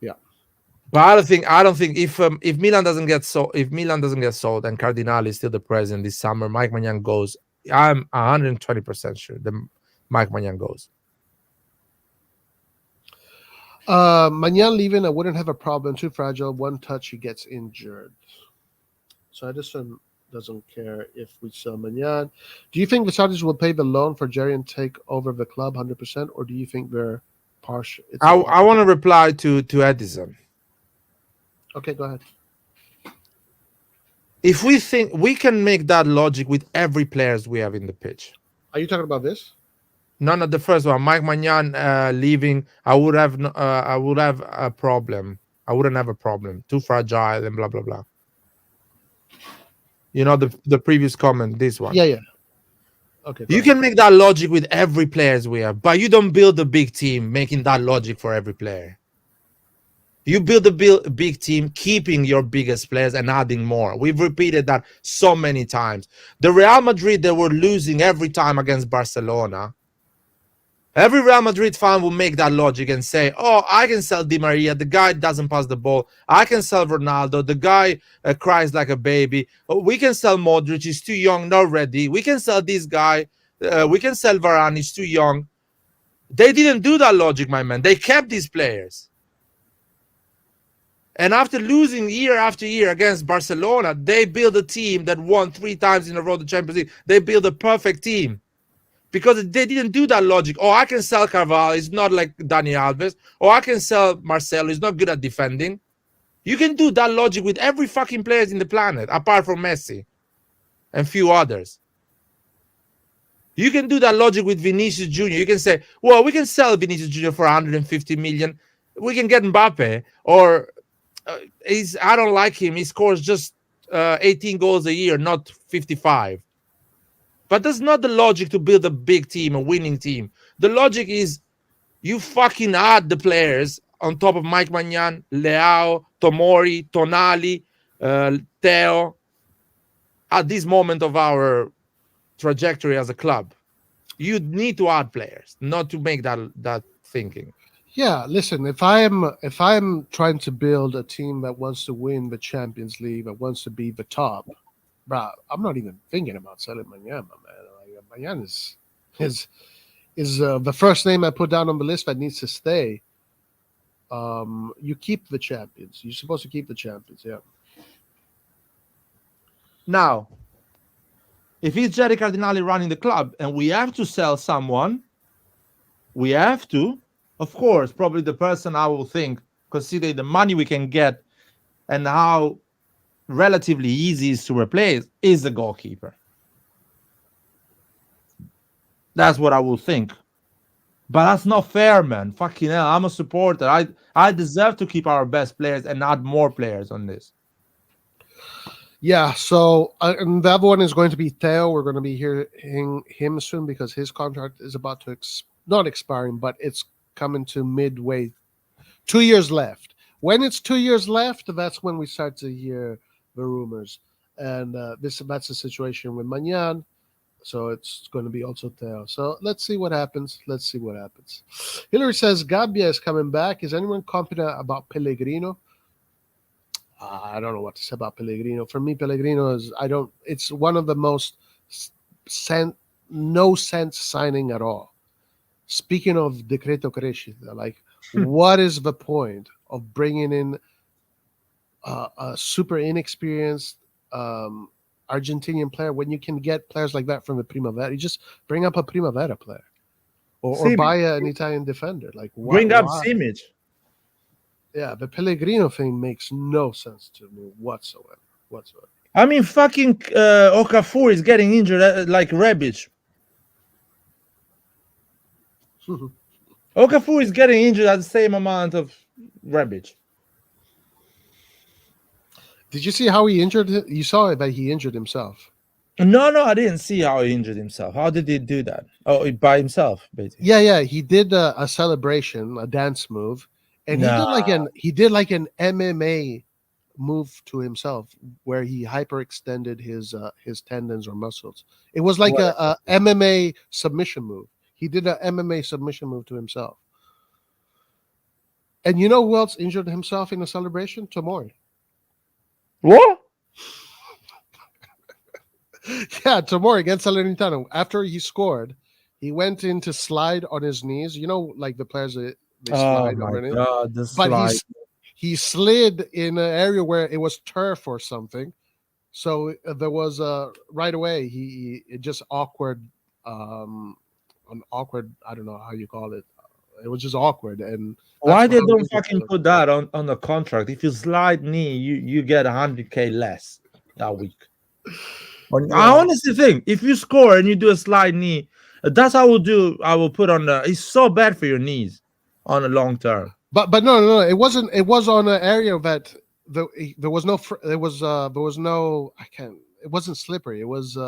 Yeah. But I don't think if Milan doesn't get sold, and Cardinale is still the president this summer, Mike Maignan goes. I'm 120% sure that Mike Maignan goes. Maignan leaving, I wouldn't have a problem. Too fragile. One touch, he gets injured. So Edison doesn't care if we sell Maignan. Do you think the Saudis will pay the loan for Jerry and take over the club 100%, or do you think they're partial? I want to reply to Edison. Okay, go ahead. If we think we can make that logic with every players we have in the pitch. Are you talking about this? No, not the first one. Mike Maignan leaving, I would have a problem. I wouldn't have a problem. Too fragile and blah blah blah. You know the previous comment. This one. Yeah. Okay. You can make that logic with every players we have, but you don't build a big team making that logic for every player. You build a big team, keeping your biggest players and adding more. We've repeated that so many times. The Real Madrid, they were losing every time against Barcelona. Every Real Madrid fan will make that logic and say, oh, I can sell Di Maria. The guy doesn't pass the ball. I can sell Ronaldo. The guy cries like a baby. Oh, we can sell Modric. He's too young, not ready. We can sell this guy. We can sell Varane. He's too young. They didn't do that logic, my man. They kept these players. And after losing year after year against Barcelona, they built a team that won 3 times in a row the Champions League. They built a perfect team. Because they didn't do that logic. Oh, I can sell Carvalho. He's not like Dani Alves. Or I can sell Marcelo. He's not good at defending. You can do that logic with every fucking player in the planet, apart from Messi and few others. You can do that logic with Vinicius Jr. You can say, well, we can sell Vinicius Jr. for 150 million. We can get Mbappe. Or I don't like him. He scores just 18 goals a year, not 55. But that's not the logic to build a big team, a winning team. The logic is you fucking add the players on top of Mike Maignan, Leão, Tomori, Tonali, Theo, at this moment of our trajectory as a club. You need to add players, not to make that thinking. Yeah, listen, if I'm trying to build a team that wants to win the Champions League, that wants to be the top, bro, I'm not even thinking about selling Maignan, my man. Like, Maignan is the first name I put down on the list that needs to stay. You keep the champions. You're supposed to keep the champions, yeah. Now, if it's Jerry Cardinale running the club and we have to sell someone, we have to, of course, probably the person I will think, considering the money we can get and how relatively easy is to replace, is the goalkeeper. That's what I will think. But that's not fair, man. Fucking hell, I'm a supporter. I deserve to keep our best players and add more players on this. Yeah, so and the other one is going to be Theo. We're going to be hearing him soon because his contract is about to not expiring, but it's coming to midway. 2 years left. When it's 2 years left, that's when we start to hear the rumors. And that's the situation with Maignan. So it's going to be also Theo. So let's see what happens. Hillary says Gabbia is coming back. Is anyone confident about Pellegrino? I don't know what to say about Pellegrino. For me, Pellegrino it's one of the most no sense signing at all. Speaking of Decreto Crescita, like what is the point of bringing in a super inexperienced Argentinian player when you can get players like that from the Primavera? You just bring up a Primavera player or buy an Italian defender. Like bring up Simic. Yeah, the Pellegrino thing makes no sense to me whatsoever. I mean, fucking Okafor is getting injured like Rebic. Okafor is getting injured at the same amount of Rebic. Did you see how he injured? You saw that he injured himself. No, I didn't see how he injured himself. How did he do that? Oh, by himself, basically. Yeah. He did a celebration, a dance move, and he did like an MMA move to himself where he hyperextended his tendons or muscles. It was like a MMA submission move. He did a MMA submission move to himself. And you know who else injured himself in a celebration? Tomori. What? Yeah, Tomori against Salernitano. After he scored, he went in to slide on his knees. You know, like the players they slide Oh over my it. god, the But slide. he slid in an area where it was turf or something. So there was right away it just awkward, an awkward. I don't know how you call it. It was just awkward, and Why they how don't he fucking was. put that on the contract? If you slide knee, you get 100K less that week. I honestly think if you score and you do a slide knee, that's how I will do. I will put on the. It's so bad for your knees on the long term. But no, it wasn't. It was on an area that there was no. There was no. I can't. It wasn't slippery. It was.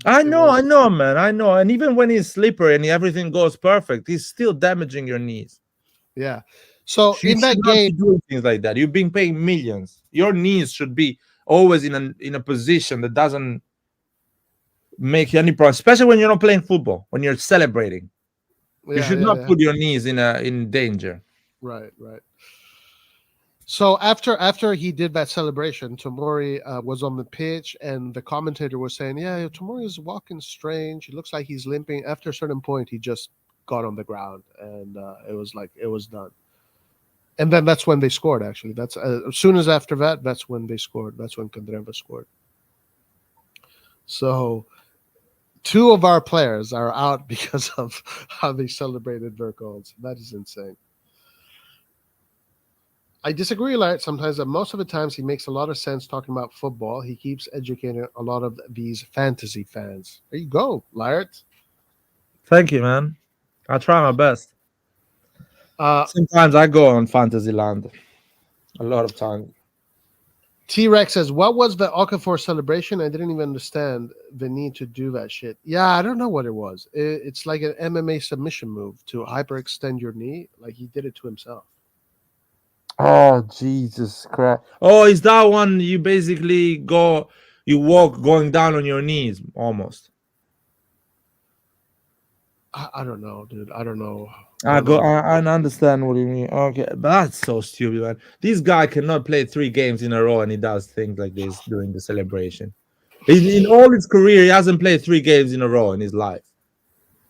I know, man. I know. And even when he's slippery and everything goes perfect, he's still damaging your knees. Yeah. So You in that should not game, be doing things like that. You've been paying millions. Your knees should be always in a position that doesn't make any problem, especially when you're not playing football, when you're celebrating. You should not put your knees in danger. Right. So after he did that celebration, Tomori was on the pitch, and the commentator was saying, "Yeah, Tomori is walking strange. It looks like he's limping." After a certain point, he just got on the ground, and it was done. And then that's when they scored. Actually, that's as soon as after that, that's when they scored. That's when Candreva scored. So, two of our players are out because of how they celebrated their goals. That is insane. I disagree, Lart, sometimes, that most of the times he makes a lot of sense talking about football. He keeps educating a lot of these fantasy fans. There you go, Lart. Thank you, man. I try my best. Uh, Sometimes I go on Fantasyland. A lot of times. T-Rex says, what was the Okafor celebration? I didn't even understand the need to do that shit. Yeah, I don't know what it was. It's like an MMA submission move to hyperextend your knee. Like he did it to himself. Oh, Jesus Christ. Oh, is that one you basically you walk going down on your knees almost? I don't know, dude. I don't know. I understand what you mean. Okay, but that's so stupid, man. This guy cannot play 3 games in a row and he does things like this during the celebration. In all his career, he hasn't played 3 games in a row in his life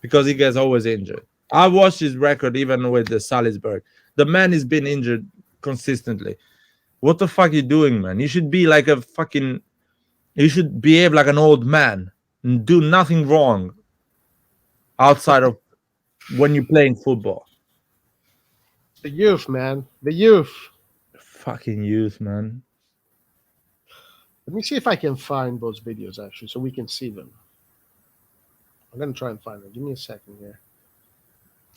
because he gets always injured. I watched his record even with the Salisbury. The man has been injured consistently. What the fuck are you doing, man? You should be like you should behave like an old man and do nothing wrong outside of when you're playing football. The youth, man. The youth. Fucking youth, man. Let me see if I can find those videos, actually, so we can see them. I'm going to try and find them. Give me a second here.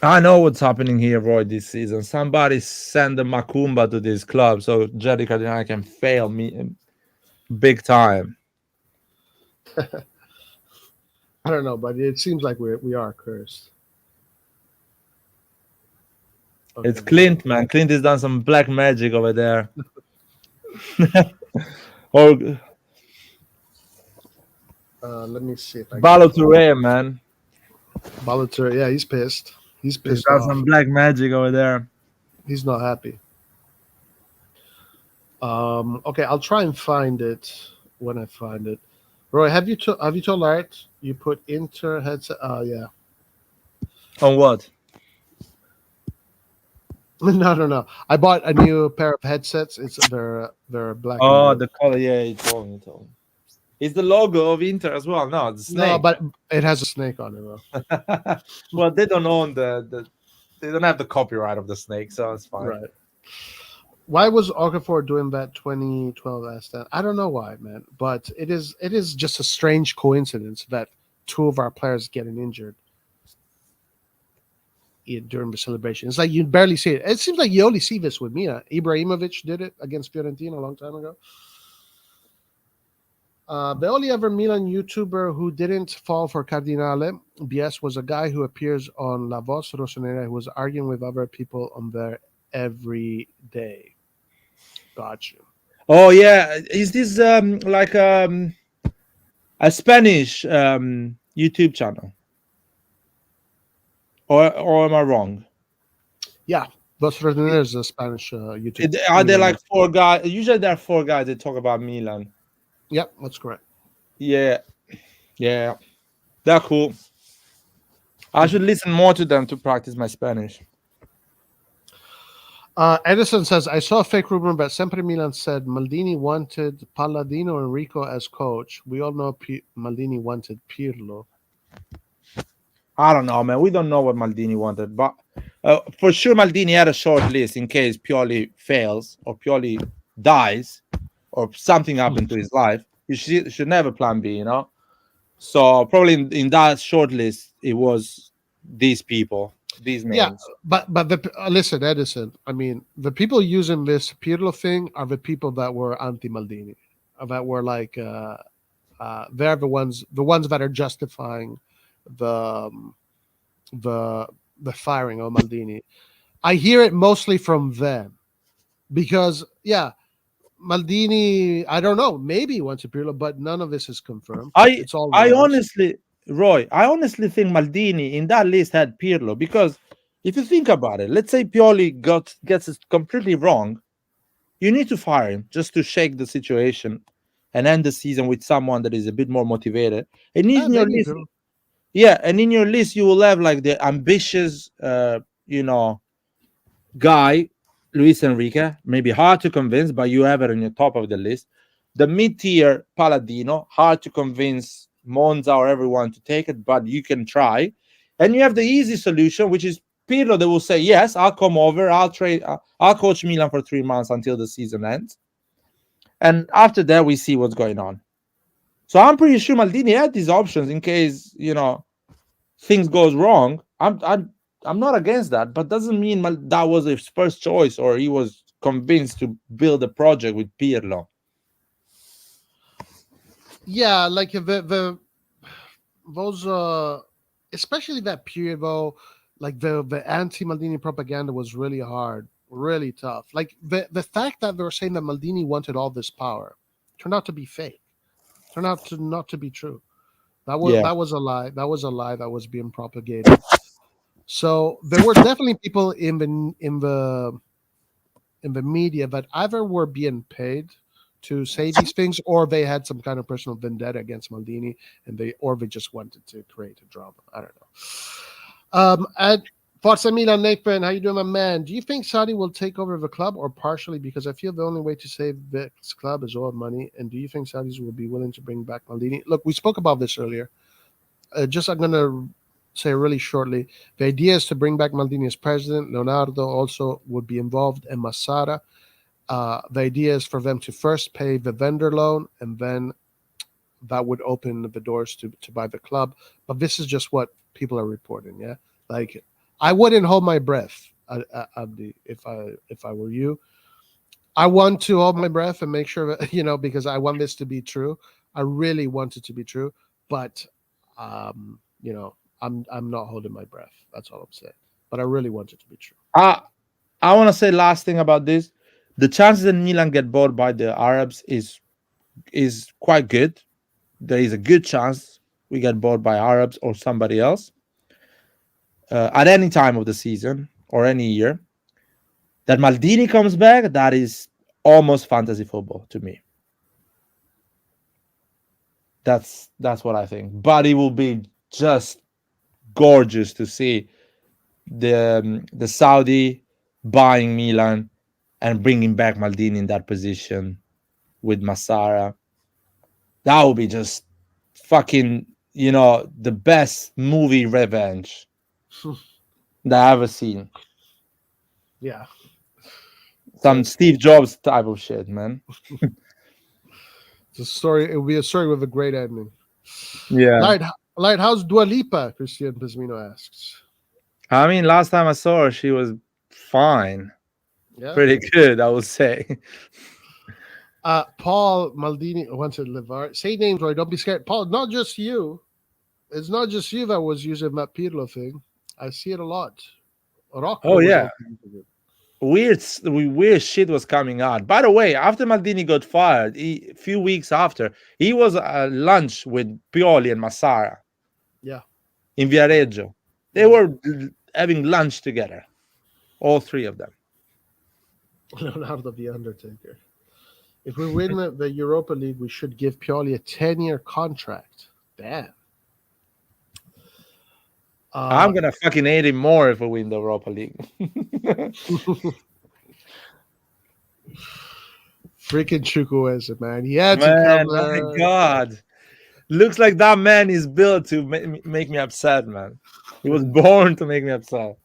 I know what's happening here, Roy, this season. Somebody send a Macumba to this club so Jerry Cardinale can fail me big time. I don't know, but it seems like we are cursed. Okay. It's Clint, man. Clint has done some black magic over there. Or let me see if I Balotelli, man. Balotelli, yeah, he's pissed. He's pissed He's got off. some black magic over there. He's not happy. Okay, I'll try and find it when I find it. Roy, have you told Art you put Inter headset? Oh yeah. On what? No. I bought a new pair of headsets. They're black. Oh, the color. Yeah, he told me. It's the logo of Inter as well. No, the snake. No, but it has a snake on it, though. Well, they don't own they don't have the copyright of the snake, so it's fine. Right. Why was Okafor doing that 2012 stand? I don't know why, man. But it is just a strange coincidence that 2 of our players getting injured during the celebration. It's like you barely see it. It seems like you only see this with Milan. Ibrahimovic did it against Fiorentina a long time ago. The only ever Milan YouTuber who didn't fall for Cardinale BS was a guy who appears on La Voz RossonARI who was arguing with other people on there every day. Got you. Oh yeah, is this like a Spanish YouTube channel, or am I wrong? Yeah, Los Ratoneros is a Spanish YouTube. Are there Milan. like four guys? Usually there are four guys that talk about Milan. Yep, that's correct. Yeah, yeah, they're cool. I should listen more to them to practice my Spanish. Edison says, I saw a fake rumor that Sempre Milan said Maldini wanted Palladino Enrico as coach. We all know Maldini wanted Pirlo. I don't know, man. We don't know what Maldini wanted, but for sure Maldini had a short list in case Pioli fails or Pioli dies or something happened to his life. You should never plan B, you know. So probably in that short list, it was these people, these names. Yeah, but listen, Edison. I mean, the people using this Pirlo thing are the people that were anti Maldini, that were like they're the ones that are justifying the the firing of Maldini. I hear it mostly from them because Maldini, I don't know, maybe he wants a Pirlo, but none of this is confirmed. It's all I rumors. honestly, Roy, I honestly think Maldini in that list had Pirlo because if you think about it, let's say Pioli gets it completely wrong, you need to fire him just to shake the situation and end the season with someone that is a bit more motivated. And in your list, and in your list you will have like the ambitious, guy, Luis Enrique, maybe hard to convince, but you have it on your top of the list. The mid-tier Palladino, hard to convince Monza or everyone to take it, but you can try. And you have the easy solution, which is Pirlo that will say, yes, I'll come over, I'll coach Milan for 3 months until the season ends. And after that, we see what's going on. So I'm pretty sure Maldini had these options in case, things goes wrong. I'm not against that, but doesn't mean that was his first choice or he was convinced to build a project with Pirlo. Yeah, like those especially that period though, like the anti Maldini propaganda was really hard, really tough. Like the fact that they were saying that Maldini wanted all this power turned out to be fake, turned out to not to be true. That was a lie. That was a lie that was being propagated. So there were definitely people in the media that either were being paid to say these things, or they had some kind of personal vendetta against Maldini, and they just wanted to create a drama. I don't know. At Forza Milan, Nathan, how you doing, my man? Do you think Saudi will take over the club, or partially? Because I feel the only way to save this club is oil money. And do you think Saudis will be willing to bring back Maldini? Look, we spoke about this earlier. I'm going to say really shortly. The idea is to bring back Maldini as president. Leonardo also would be involved, and Massara. The idea is for them to first pay the vendor loan, and then that would open the doors to buy the club. But this is just what people are reporting. Yeah, like I wouldn't hold my breath, Abdi, if I were you. I want to hold my breath and make sure that, because I want this to be true. I really want it to be true, but I'm not holding my breath. That's all I'm saying. But I really want it to be true. I want to say last thing about this. The chances that Milan get bought by the Arabs is quite good. There is a good chance we get bought by Arabs or somebody else at any time of the season or any year. That Maldini comes back, that is almost fantasy football to me. That's what I think. But it will be just gorgeous to see the Saudi buying Milan and bringing back Maldini in that position with Massara. That would be just fucking, the best movie revenge that I've ever seen. Yeah. Some Steve Jobs type of shit, man. It's a story. It will be a story with a great ending. Yeah. Light, how's Dua Lipa? Christian Pesmino asks. I mean, last time I saw her, she was fine. Yeah. Pretty good, I would say. Paul Maldini wanted Levar. Say names, Roy. Don't be scared. Paul, not just you. It's not just you that was using that Pirlo thing. I see it a lot. Rocco. Oh, yeah. weird shit was coming out. By the way, after Maldini got fired, a few weeks after, he was at lunch with Pioli and Massara. Yeah. In Viareggio. They were having lunch together, all three of them. Leonardo the Undertaker. If we win the Europa League, we should give Pioli a 10-year contract. Damn. I'm gonna fucking hate him more if we win the Europa League. Freaking Chukwueze, man. He had to Man, come. my God. Looks like that man is built to make me upset, man. He was born to make me upset.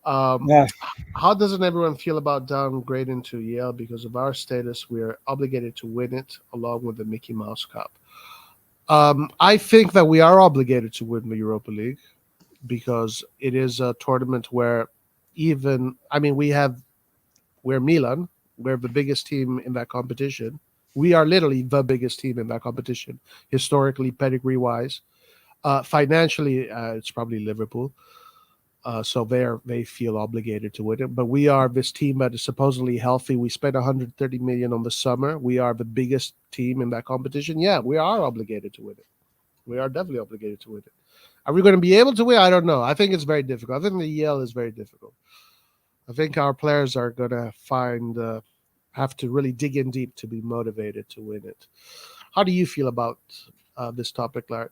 Yeah. How doesn't everyone feel about downgrading to Yale? Because of our status, we are obligated to win it along with the Mickey Mouse Cup. I think that we are obligated to win the Europa League because it is a tournament where we're Milan. We're the biggest team in that competition. We are literally the biggest team in that competition, historically, pedigree-wise. Financially, it's probably Liverpool. So they feel obligated to win it. But we are this team that is supposedly healthy. We spent 130 million on the summer. We are the biggest team in that competition. Yeah, we are obligated to win it. We are definitely obligated to win it. Are we going to be able to win? I don't know. I think it's very difficult. I think the EL is very difficult. I think our players are going to have to really dig in deep to be motivated to win it. How do you feel about this topic, Larry?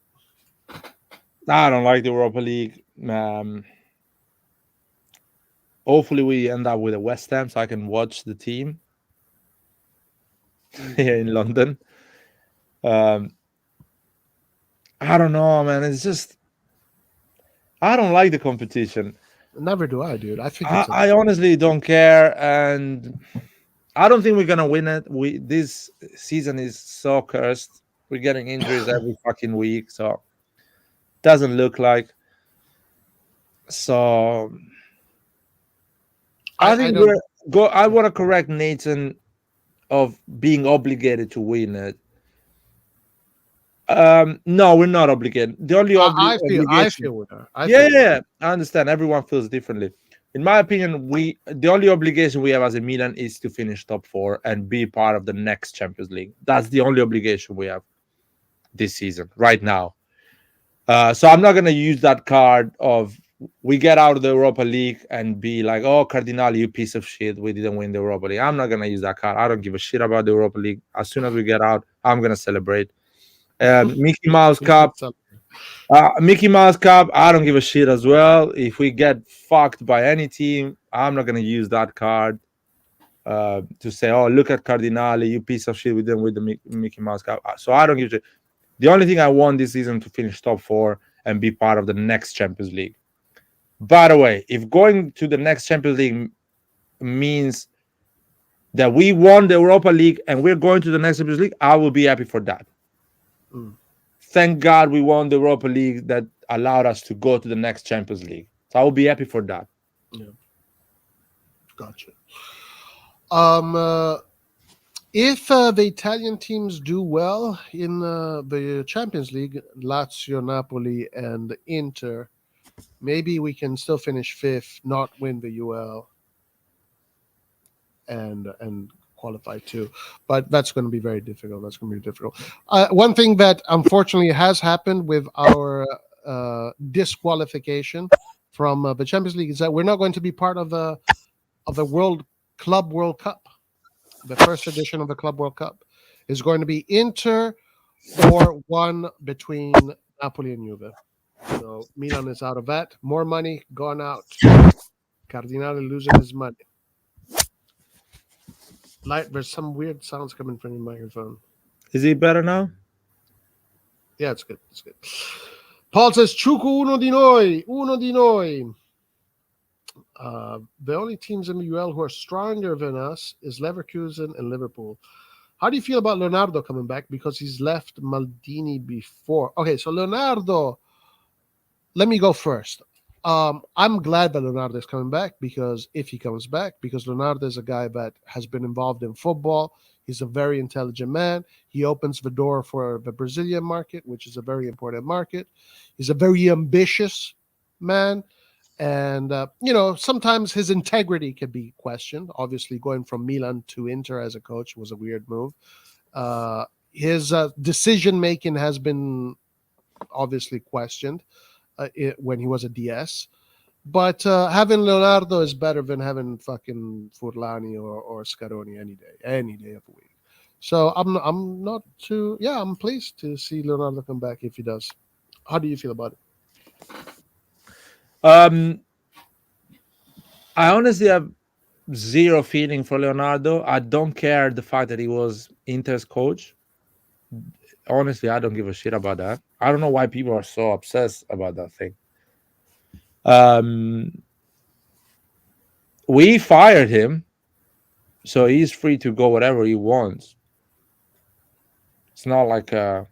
I don't like the Europa League. Hopefully we end up with a West Ham so I can watch the team here in London. I don't know, man. It's just I don't like the competition. Never do I, dude. I think I honestly don't care, and I don't think we're gonna win it. This season is so cursed. We're getting injuries every fucking week, so doesn't look like. So I think I want to correct Nathan of being obligated to win it. No, we're not obligated. The only I obligation. feel with her. I understand. Everyone feels differently. In my opinion, the only obligation we have as a Milan is to finish top 4 and be part of the next Champions League. That's the only obligation we have this season, right now. So I'm not gonna use that card of we get out of the Europa League and be like, oh, Cardinale, you piece of shit, we didn't win the Europa League. I'm not gonna use that card. I don't give a shit about the Europa League. As soon as we get out, I'm gonna celebrate. Mickey Mouse Cup. Mickey Mouse Cup, I don't give a shit as well. If we get fucked by any team, I'm not going to use that card to say, oh, look at Cardinale, you piece of shit, with them with the Mickey Mouse Cup. So I don't give a shit. The only thing I want this season to finish top 4 and be part of the next Champions League. By the way, if going to the next Champions League means that we won the Europa League and we're going to the next Champions League, I will be happy for that. Thank God we won the Europa League that allowed us to go to the next Champions League. So I will be happy for that. Yeah. Gotcha. If the Italian teams do well in the Champions League, Lazio, Napoli, and Inter, maybe we can still finish 5th, not win the UL, and qualify too, but that's going to be very difficult. One thing that unfortunately has happened with our disqualification from the Champions League is that we're not going to be part of the World Cup. The first edition of the Club World Cup is going to be Inter or one between Napoli and Juve. So Milan is out of that. More money gone out. Cardinale losing his money. There's some weird sounds coming from your microphone. Is it better now? Yeah, it's good. It's good. Paul says, Chuku uno di noi. The only teams in the UL who are stronger than us is Leverkusen and Liverpool. How do you feel about Leonardo coming back? Because he's left Maldini before. Okay, so Leonardo, let me go first. I'm glad that Leonardo is coming back because Leonardo is a guy that has been involved in football. He's a very intelligent man. He opens the door for the Brazilian market, which is a very important market. He's a very ambitious man. And sometimes his integrity can be questioned. Obviously, going from Milan to Inter as a coach was a weird move. His decision making has been obviously questioned when he was a DS. But having Leonardo is better than having fucking Furlani or Scaroni any day of the week. So I'm not too I'm pleased to see Leonardo come back if he does. How do you feel about it? I honestly have zero feeling for Leonardo. I don't care the fact that he was Inter's coach. Honestly, I don't give a shit about that. I don't know why people are so obsessed about that thing. We fired him, so he's free to go whatever he wants. It's not like the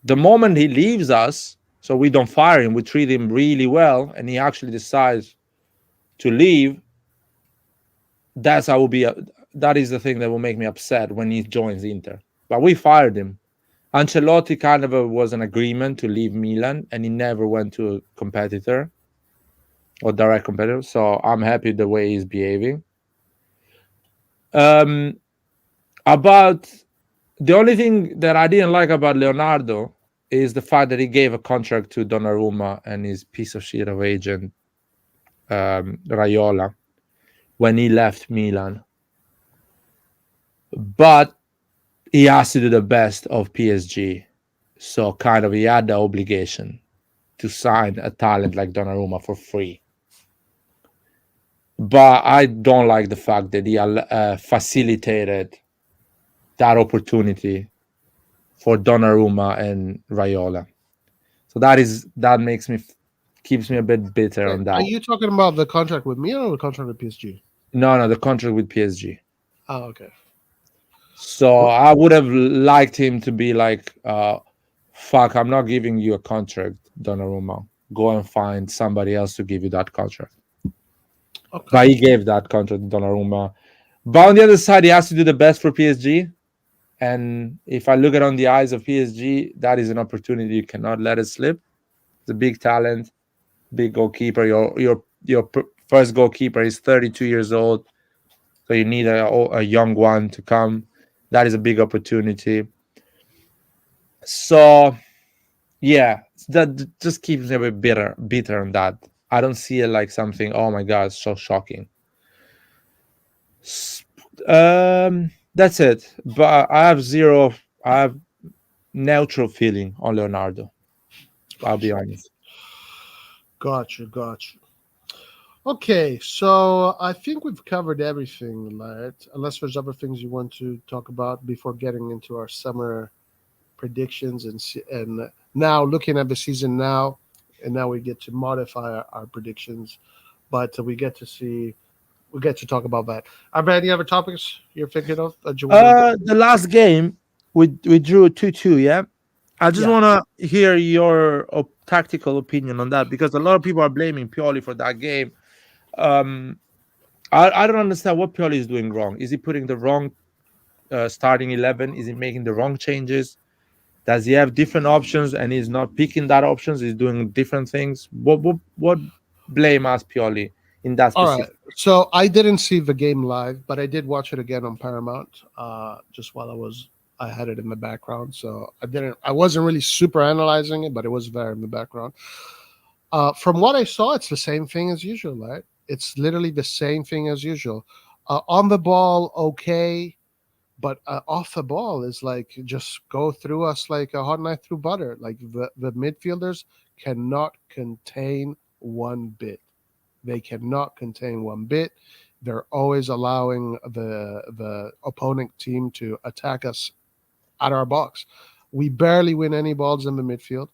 moment he leaves us, so we don't fire him, we treat him really well, and he actually decides to leave. That is the thing that will make me upset when he joins Inter. But we fired him. Ancelotti kind of was an agreement to leave Milan, and he never went to a competitor or direct competitor. So I'm happy the way he's behaving. About the only thing that I didn't like about Leonardo is the fact that he gave a contract to Donnarumma and his piece of shit of agent Raiola when he left Milan. But he has to do the best of PSG. So kind of he had the obligation to sign a talent like Donnarumma for free. But I don't like the fact that he facilitated that opportunity for Donnarumma and Raiola. So keeps me a bit bitter on that. Are you talking about the contract with Milan or the contract with PSG? No, the contract with PSG. Oh, okay. So I would have liked him to be like, fuck, I'm not giving you a contract, Donnarumma. Go and find somebody else to give you that contract. Okay. But he gave that contract to Donnarumma. But on the other side, he has to do the best for PSG. And if I look at on the eyes of PSG, that is an opportunity you cannot let it slip. It's a big talent, big goalkeeper. Your first goalkeeper is 32 years old, so you need a young one to come. That is a big opportunity. So, yeah, that just keeps me a bit bitter on that. I don't see it like something, oh my God, so shocking. That's it. But I have neutral feeling on Leonardo. I'll be honest. Gotcha. Okay, so I think we've covered everything, right? Unless there's other things you want to talk about before getting into our summer predictions and now looking at the season now, and now we get to modify our predictions, but we get to talk about that. Are there any other topics you're thinking of? The last game we drew 2-2. Yeah, I just want to hear your tactical opinion on that, because a lot of people are blaming Pioli for that game. I don't understand what Pioli is doing wrong. Is he putting the wrong starting 11? Is he making the wrong changes? Does he have different options and he's not picking that options? He's doing different things. What blame us Pioli in that specific? All right. So I didn't see the game live, but I did watch it again on Paramount. Just while I had it in the background, so I wasn't really super analyzing it, but it was there in the background. From what I saw, it's the same thing as usual, right? It's literally the same thing as usual. On the ball, okay, but off the ball is like just go through us like a hot knife through butter. Like the midfielders cannot contain one bit. They cannot contain one bit. They're always allowing the opponent team to attack us at our box. We barely win any balls in the midfield.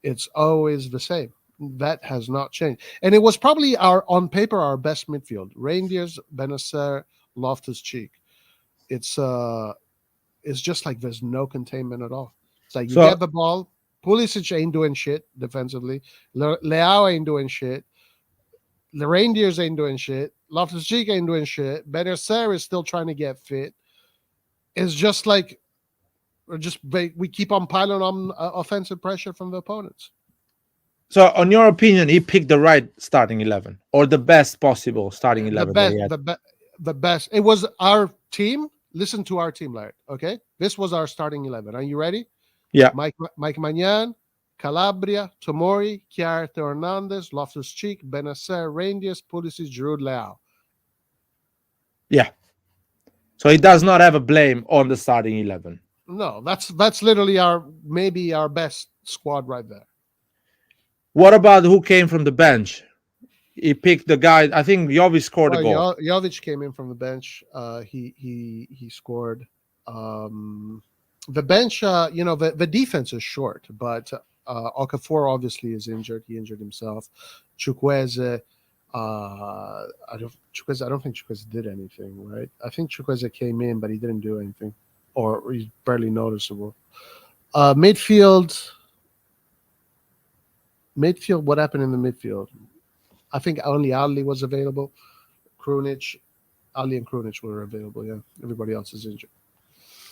It's always the same. That has not changed. And it was probably on paper our best midfield. Reindeers, Benacer, Loftus-Cheek. It's just like there's no containment at all. It's like you get the ball. Pulisic ain't doing shit defensively. Leão ain't doing shit. The Reindeers ain't doing shit. Loftus-Cheek ain't doing shit. Benacer is still trying to get fit. It's just like we keep on piling on offensive pressure from the opponents. So, on your opinion, he picked the right starting 11 or the best possible starting 11 that he had? The best. It was our team. Listen to our team, Larry. Okay, this was our starting 11. Are you ready? Yeah. Mike Maignan, Calabria, Tomori, Chiarte Hernandez, Loftus-Cheek, Benacer, Rangers, Pulisic, Giroud, Leão. Yeah. So he does not have a blame on the starting 11. No, that's literally maybe our best squad right there. What about who came from the bench? He picked the guy. I think Jović scored a goal. Jović came in from the bench. He scored. The bench, the defense is short, but Okafor obviously is injured. He injured himself. Chukwueze, I don't think Chukwueze did anything, right? I think Chukwueze came in, but he didn't do anything, or he's barely noticeable. Midfield. What happened in the midfield? I think only Ali was available. Ali and Krunic were available. Yeah, everybody else is injured.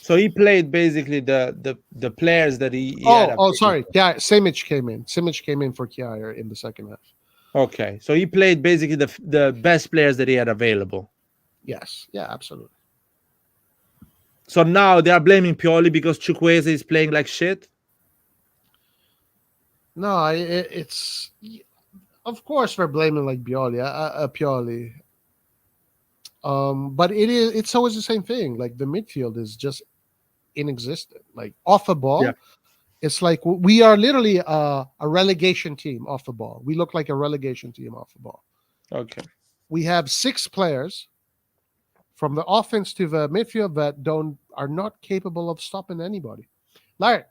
So he played basically the players that he had. Sorry. Yeah, Simic came in. Simic came in for Kjaer in the second half. Okay, so he played basically the best players that he had available. Yes. Yeah, absolutely. So now they are blaming Pioli because Chukwueze is playing like shit? No, it's... Of course we're blaming like Pioli. But it's always the same thing. Like the midfield is just inexistent. Like off the ball, it's like we are literally a relegation team off the ball. We look like a relegation team off the ball. Okay. We have 6 players from the offense to the midfield that are not capable of stopping anybody. Like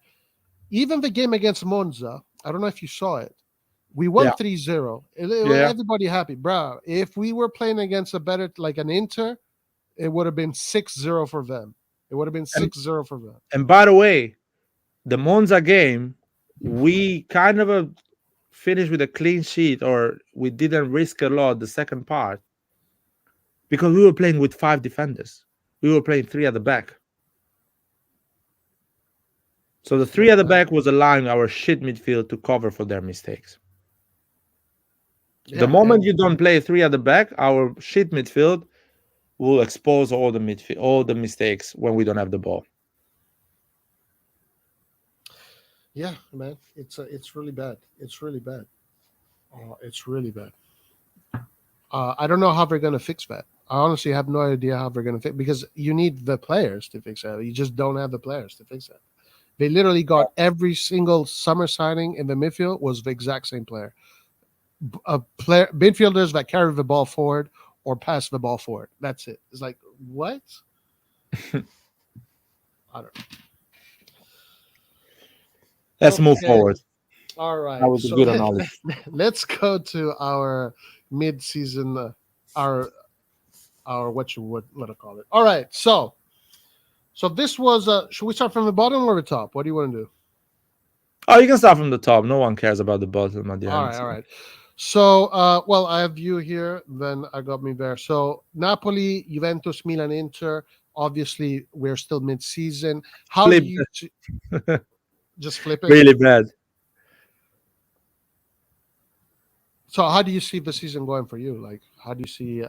even the game against Monza, I don't know if you saw it. We won 3-0. Everybody happy, bro. If we were playing against a better, like an Inter, it would have been 6-0 for them. It would have been 6-0 for them. And by the way, the Monza game, we kind of finished with a clean sheet, or we didn't risk a lot the second part because we were playing with 5 defenders. We were playing 3 at the back. So the 3 at the back was allowing our shit midfield to cover for their mistakes. The moment you don't play 3 at the back, our shit midfield will expose all the mistakes when we don't have the ball. Yeah, man, it's really bad. It's really bad. It's really bad. I don't know how they're gonna fix that. I honestly have no idea how they're gonna fix, because you need the players to fix that. You just don't have the players to fix that. They literally got every single summer signing in the midfield was the exact same player. Midfielders that carry the ball forward or pass the ball forward. That's it. It's like, what? I don't know. Let's move forward. All right. That was a good analysis. Let's go to our mid-season, our what you would want to call it. All right. So this was. Should we start from the bottom or the top? What do you want to do? Oh, you can start from the top. No one cares about the bottom at the end. All right. So, I have you here. Then I got me there. So Napoli, Juventus, Milan, Inter. Obviously, we're still mid-season. How do you just flip it? Really bad. So, how do you see the season going for you? Like, how do you see?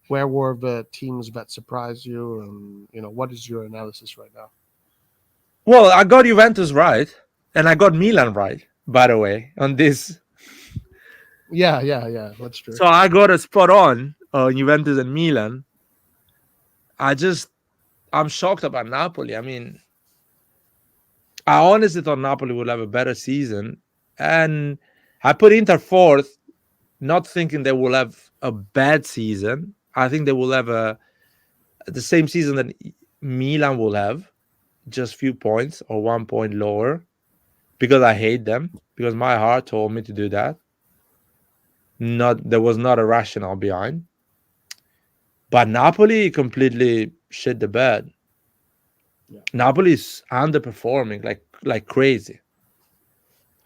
Where were the teams that surprised you? And what is your analysis right now? Well, I got Juventus right, and I got Milan right. By the way, on this. Yeah, that's true. So I got a spot on Juventus and Milan. I'm shocked about Napoli. I mean, I honestly thought Napoli would have a better season, and I put Inter 4th, not thinking they will have a bad season. I think they will have the same season that Milan will have, just few points or 1 point lower, because I hate them, because my heart told me to do that. There was not a rationale behind. But Napoli completely shit the bed. Yeah. Napoli is underperforming like crazy.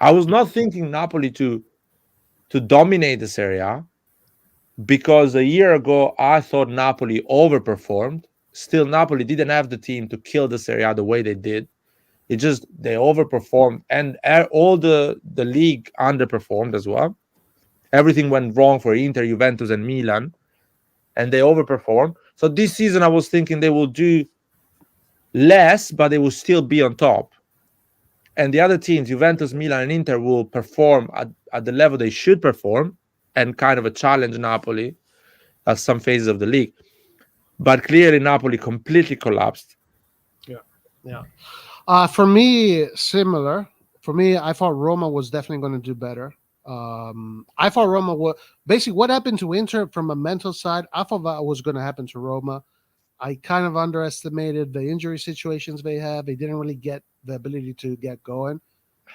I was not thinking Napoli to dominate the Serie A, because a year ago I thought Napoli overperformed. Still, Napoli didn't have the team to kill the Serie A the way they did. It just they overperformed, and all the league underperformed as well. Everything went wrong for Inter, Juventus, and Milan, and they overperformed. So this season, I was thinking they will do less, but they will still be on top. And the other teams, Juventus, Milan, and Inter, will perform at the level they should perform, and kind of a challenge Napoli at some phases of the league. But clearly, Napoli completely collapsed. Yeah. For me, similar. For me, I thought Roma was definitely going to do better. I thought Roma was basically what happened to Inter from a mental side. I thought that was going to happen to Roma. I kind of underestimated the injury situations they have. They didn't really get the ability to get going.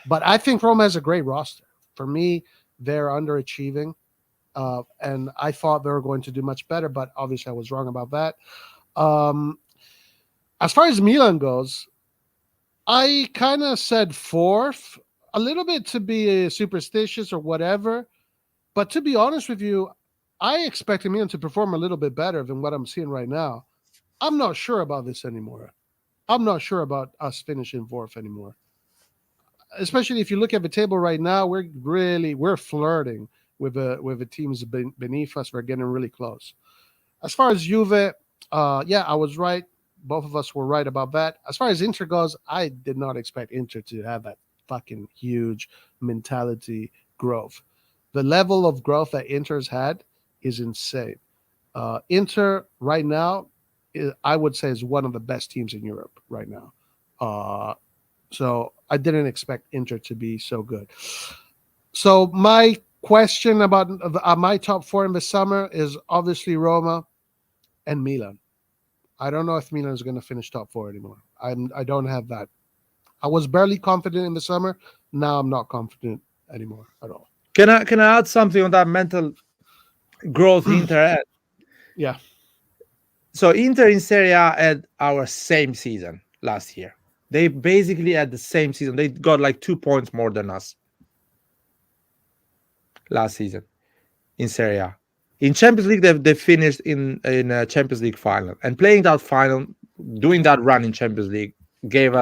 But I think Roma has a great roster. For me, they're underachieving. And I thought they were going to do much better, but obviously I was wrong about that. As far as Milan goes, I kind of said fourth, a little bit to be superstitious or whatever. But to be honest with you, I expected Milan to perform a little bit better than what I'm seeing right now. I'm not sure about this anymore. I'm not sure about us finishing fourth anymore. Especially if you look at the table right now, we're flirting with the teams beneath us. We're getting really close. As far as Juve, yeah, I was right. Both of us were right about that. As far as Inter goes, I did not expect Inter to have that fucking huge mentality growth. The level of growth that Inter's had is insane. Inter right now, I would say, is one of the best teams in Europe right now. So I didn't expect Inter to be so good. So my question about my top four in the summer is obviously Roma and Milan. I don't know if Milan is going to finish top four anymore. I don't have that. I was barely confident in the summer. Now I'm not confident anymore at all. Can I add something on that mental growth Inter had? Yeah. So Inter in Serie A had our same season last year. They basically had the same season. They got like 2 points more than us last season in Serie A. In Champions League, they finished in a Champions League final, and playing that final, doing that run in Champions League gave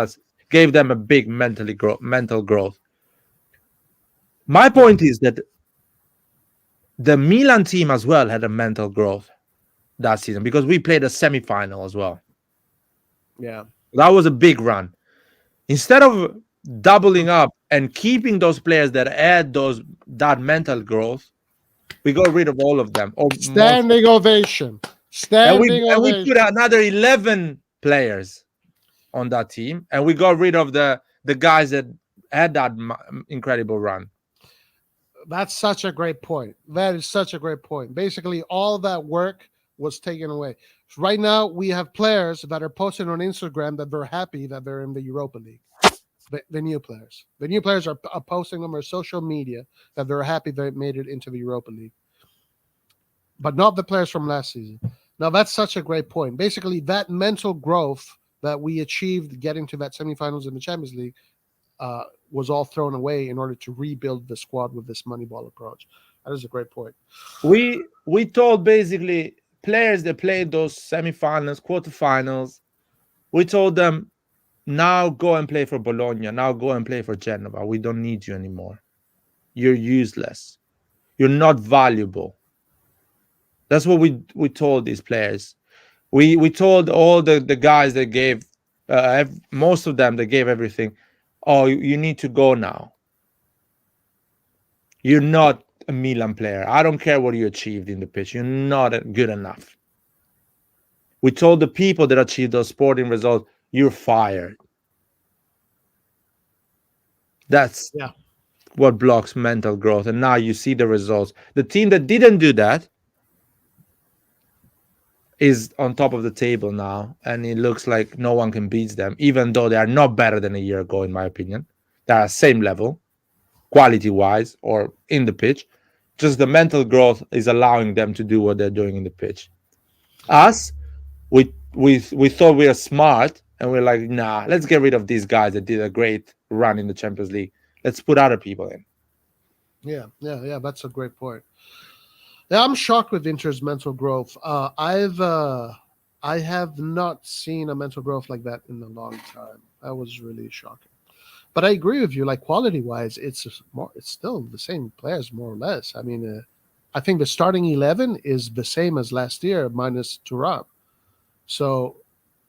them a big mental growth. My point is that the Milan team as well had a mental growth that season, because we played a semi-final as well. Yeah. That was a big run. Instead of doubling up and keeping those players that had that mental growth, we got rid of all of them. Standing ovation. Standing ovation. We put another 11 players on that team, and we got rid of the guys that had that incredible run. That's such a great point. That is such a great point. Basically, all that work was taken away. Right now, we have players that are posting on Instagram that they're happy that they're in the Europa League. The new players. The new players are posting on their social media that they're happy they made it into the Europa League. But not the players from last season. Now, that's such a great point. Basically, that mental growth that we achieved getting to that semifinals in the Champions League was all thrown away in order to rebuild the squad with this Moneyball approach. That is a great point. We told basically players that played those semifinals, quarterfinals, we told them, now go and play for Bologna. Now go and play for Genova. We don't need you anymore. You're useless. You're not valuable. That's what we told these players. We told all the guys that gave, most of them that gave everything, oh, you need to go now. You're not a Milan player. I don't care what you achieved in the pitch. You're not good enough. We told the people that achieved those sporting results, you're fired. That's what blocks mental growth. And now you see the results. The team that didn't do that is on top of the table now, and it looks like no one can beat them, even though they are not better than a year ago, in my opinion. They're at the same level, quality-wise, or in the pitch. Just the mental growth is allowing them to do what they're doing in the pitch. Us, we thought we were smart, and we're like, nah, let's get rid of these guys that did a great run in the Champions League. Let's put other people in. Yeah, that's a great point. Yeah, I'm shocked with Inter's mental growth. I have not seen a mental growth like that in a long time. That was really shocking. But I agree with you. Like quality-wise, it's still the same players more or less. I mean, I think the starting 11 is the same as last year minus Thuram. So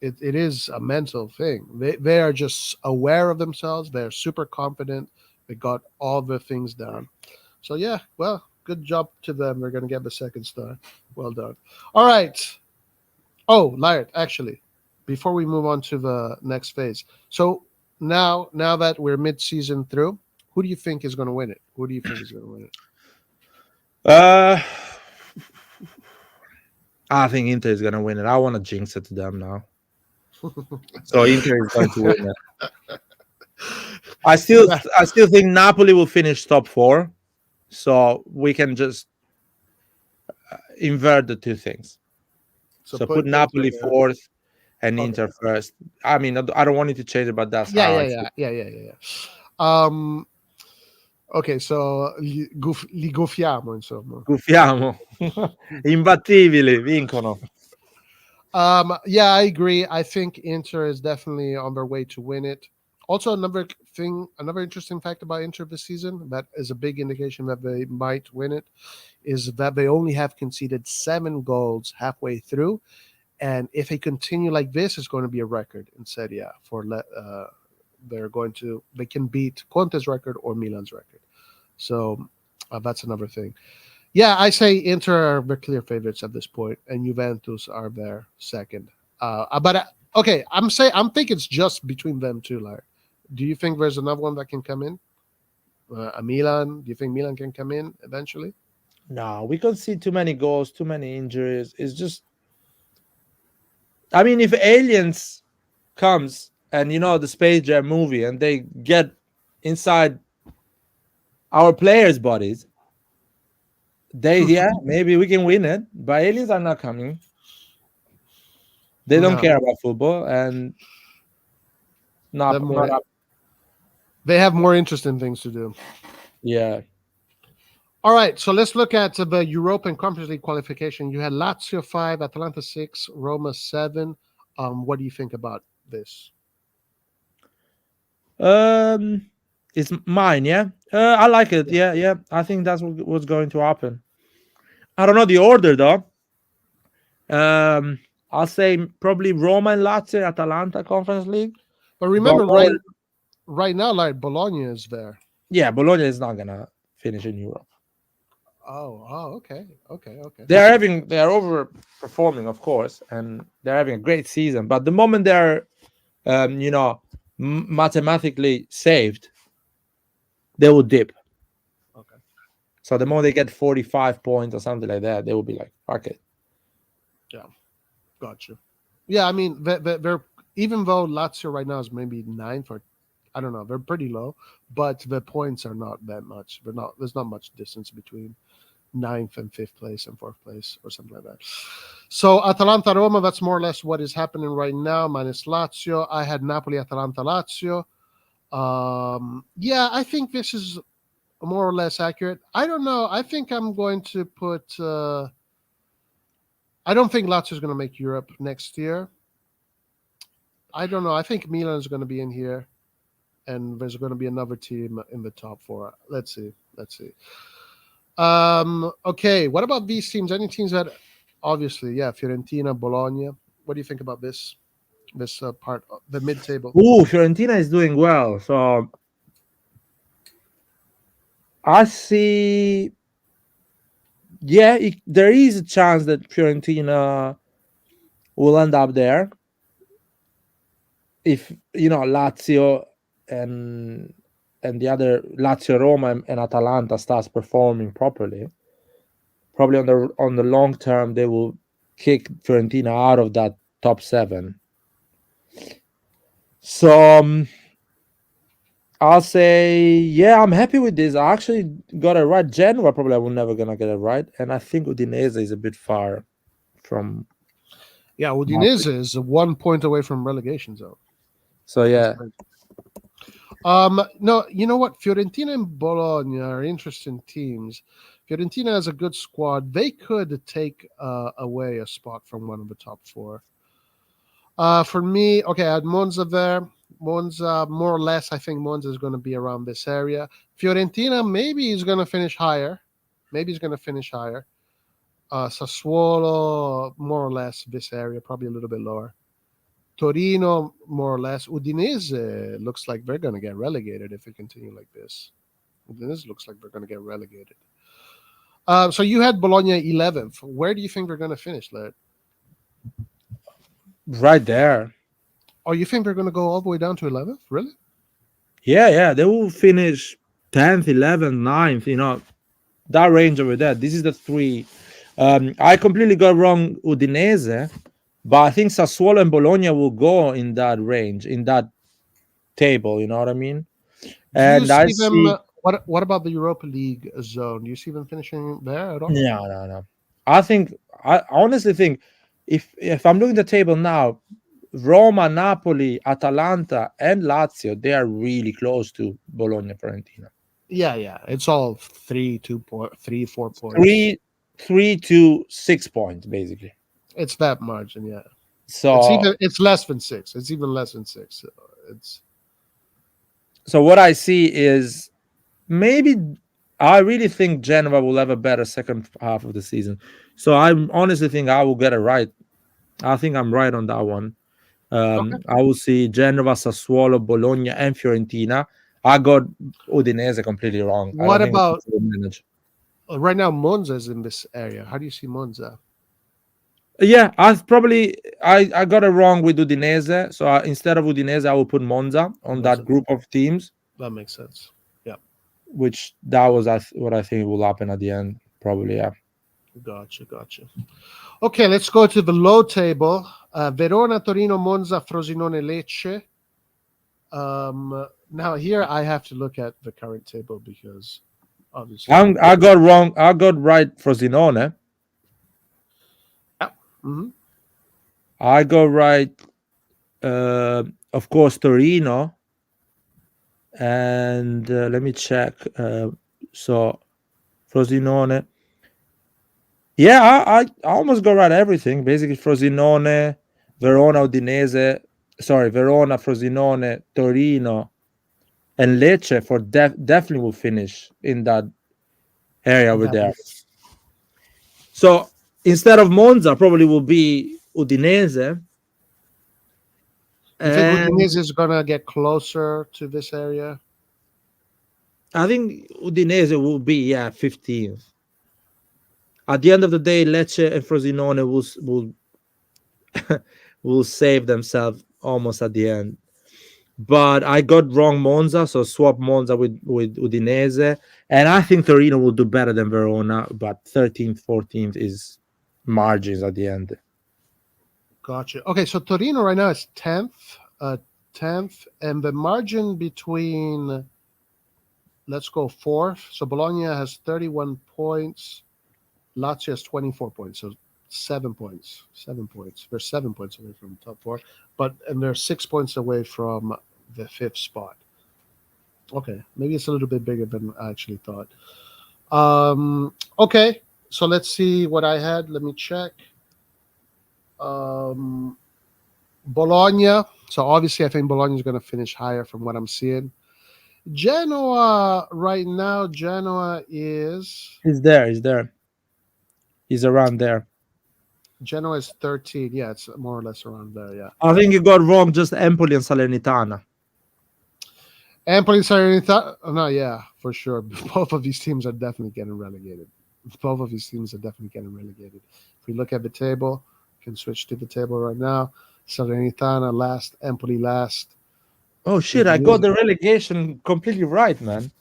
it is a mental thing. They are just aware of themselves. They're super confident. They got all the things down. So yeah, well, good job to them. They're going to get the second star. Well done. All right. Oh, Laird, actually, before we move on to the next phase. So now that we're mid-season through, who do you think is going to win it? Who do you think is going to win it? I think Inter is gonna win it. I want to jinx it to them now. So Inter is going to win it. I still think Napoli will finish top 4, so we can just invert the two things. So put Napoli 4th and Inter first. I mean, I don't want you to change it, but that's how I yeah. Ok, so li guffiamo, insomma. Guffiamo. Imbattibili, vincono. Yeah, I agree. I think Inter is definitely on their way to win it. Also, another interesting fact about Inter this season that is a big indication that they might win it is that they only have conceded 7 goals halfway through, and if they continue like this, it's going to be a record in Serie A for they can beat Conte's record or Milan's record. So that's another thing. Yeah, I say Inter are the clear favorites at this point, and Juventus are their second. Okay, I'm thinking it's just between them two. Like, do you think there's another one that can come in? A Milan? Do you think Milan can come in eventually? No, we can see too many goals, too many injuries. It's just, I mean, if Aliens comes and the Space Jam movie and they get inside our players' bodies, maybe we can win it. But Aliens are not coming. They don't care about football and they have more interesting things to do. Yeah. All right, so let's look at the European Conference League qualification. You had Lazio 5, Atalanta 6, Roma 7. What do you think about this? It's mine, yeah. I like it. Yeah. I think that's what's going to happen. I don't know the order though. I'll say probably Roma and Lazio, Atalanta Conference League. But remember, right now, like Bologna is there. Yeah, Bologna is not gonna finish in Europe. Oh, okay. They're overperforming, of course, and they're having a great season. But the moment they're, mathematically saved, they will dip. Okay. So the moment they get 45 points or something like that, they will be like, fuck it. Yeah, gotcha. Yeah, I mean, they're even though Lazio right now is maybe 9th or I don't know, they're pretty low, but the points are not that much. There's not much distance between 9th and 5th place and 4th place or something like that. So Atalanta Roma, that's more or less what is happening right now, minus Lazio. I had Napoli, Atalanta, Lazio. Yeah, I think this is more or less accurate. I don't know. I think I'm going to put I don't think Lazio is going to make Europe next year. I don't know. I think Milan is going to be in here, and there's going to be another team in the top 4. Let's see. Okay, what about these teams? Any teams that, obviously, Fiorentina, Bologna. What do you think about this part, the mid-table? Ooh, Fiorentina is doing well. So I see. Yeah, there is a chance that Fiorentina will end up there if Lazio and the other Lazio, Roma, and Atalanta starts performing properly. Probably on the long term, they will kick Fiorentina out of that top 7. So I'll say, yeah, I'm happy with this. I actually got it right. Genoa probably I will never gonna get it right, and I think Udinese is a bit far from. Yeah, Udinese is 1 point away from relegation zone. So yeah. No, you know what? Fiorentina and Bologna are interesting teams. Fiorentina has a good squad. They could take away a spot from one of the top 4. For me, okay, I had Monza there. Monza, more or less, I think Monza is going to be around this area. Fiorentina, maybe he's going to finish higher. Sassuolo, more or less this area, probably a little bit lower. Torino, more or less. Udinese looks like they're going to get relegated if it continues like this. Udinese looks like they're going to get relegated. So you had Bologna 11th. Where do you think they're going to finish, Laird? Right there. Oh, you think they're going to go all the way down to 11th? Really? Yeah. They will finish 10th, 11th, 9th, you know, that range over there. This is the three. I completely got wrong Udinese, but I think Sassuolo and Bologna will go in that range, in that table, you know what I mean? And do I you see see them? What about the Europa League zone? Do you see them finishing there at all? no. I honestly think if I'm looking at the table now, Roma, Napoli, Atalanta, and Lazio, they are really close to Bologna, Fiorentina. Yeah. It's all 3, 4 points. 3 to 6 points, basically. It's that margin, yeah. So it's less than 6. It's even less than 6. So what I see is maybe I really think Genoa will have a better second half of the season. So I honestly think I will get it right. I think I'm right on that one. Okay. I will see Genova, Sassuolo, Bologna, and Fiorentina. I got Udinese completely wrong. What about manage? Right now? Monza is in this area. How do you see Monza? Yeah, I got it wrong with Udinese. So instead of Udinese, I will put Monza on that group of teams. That makes sense. Yeah. Which that was what I think will happen at the end. Probably, yeah. Gotcha. Okay, let's go to the low table. Verona, Torino, Monza, Frosinone, Lecce. Now here I have to look at the current table because obviously I got wrong. I got right Frosinone. Yeah. Mm-hmm. I got right, of course, Torino. And let me check. So Frosinone. Yeah, I almost got right everything. Basically, Frosinone, Verona, Frosinone, Torino, and Lecce for definitely will finish in that area over there. So instead of Monza, probably will be Udinese. You think Udinese is gonna get closer to this area? I think Udinese will be 15th. At the end of the day, Lecce and Frosinone will save themselves almost at the end. But I got wrong Monza, so swap Monza with Udinese. And I think Torino will do better than Verona, but 13th, 14th is margins at the end. Gotcha. Okay, so Torino right now is 10th, and the margin between, let's go 4th. So Bologna has 31 points. Lazio has 24 points, so 7 points. They're 7 points away from the top 4, and they're 6 points away from the 5th spot. Okay, maybe it's a little bit bigger than I actually thought. Okay, so let's see what I had. Let me check. Bologna. So obviously, I think Bologna is going to finish higher from what I'm seeing. Genoa right now. Genoa is. He's there. He's around there. Genoa is 13. Yeah, it's more or less around there. Yeah. I think you got wrong just Empoli and Salernitana. Empoli and Salernitana. No, yeah, for sure. Both of these teams are definitely getting relegated. If we look at the table, we can switch to the table right now. Salernitana last, Empoli last. Oh shit! I got the relegation completely right, man.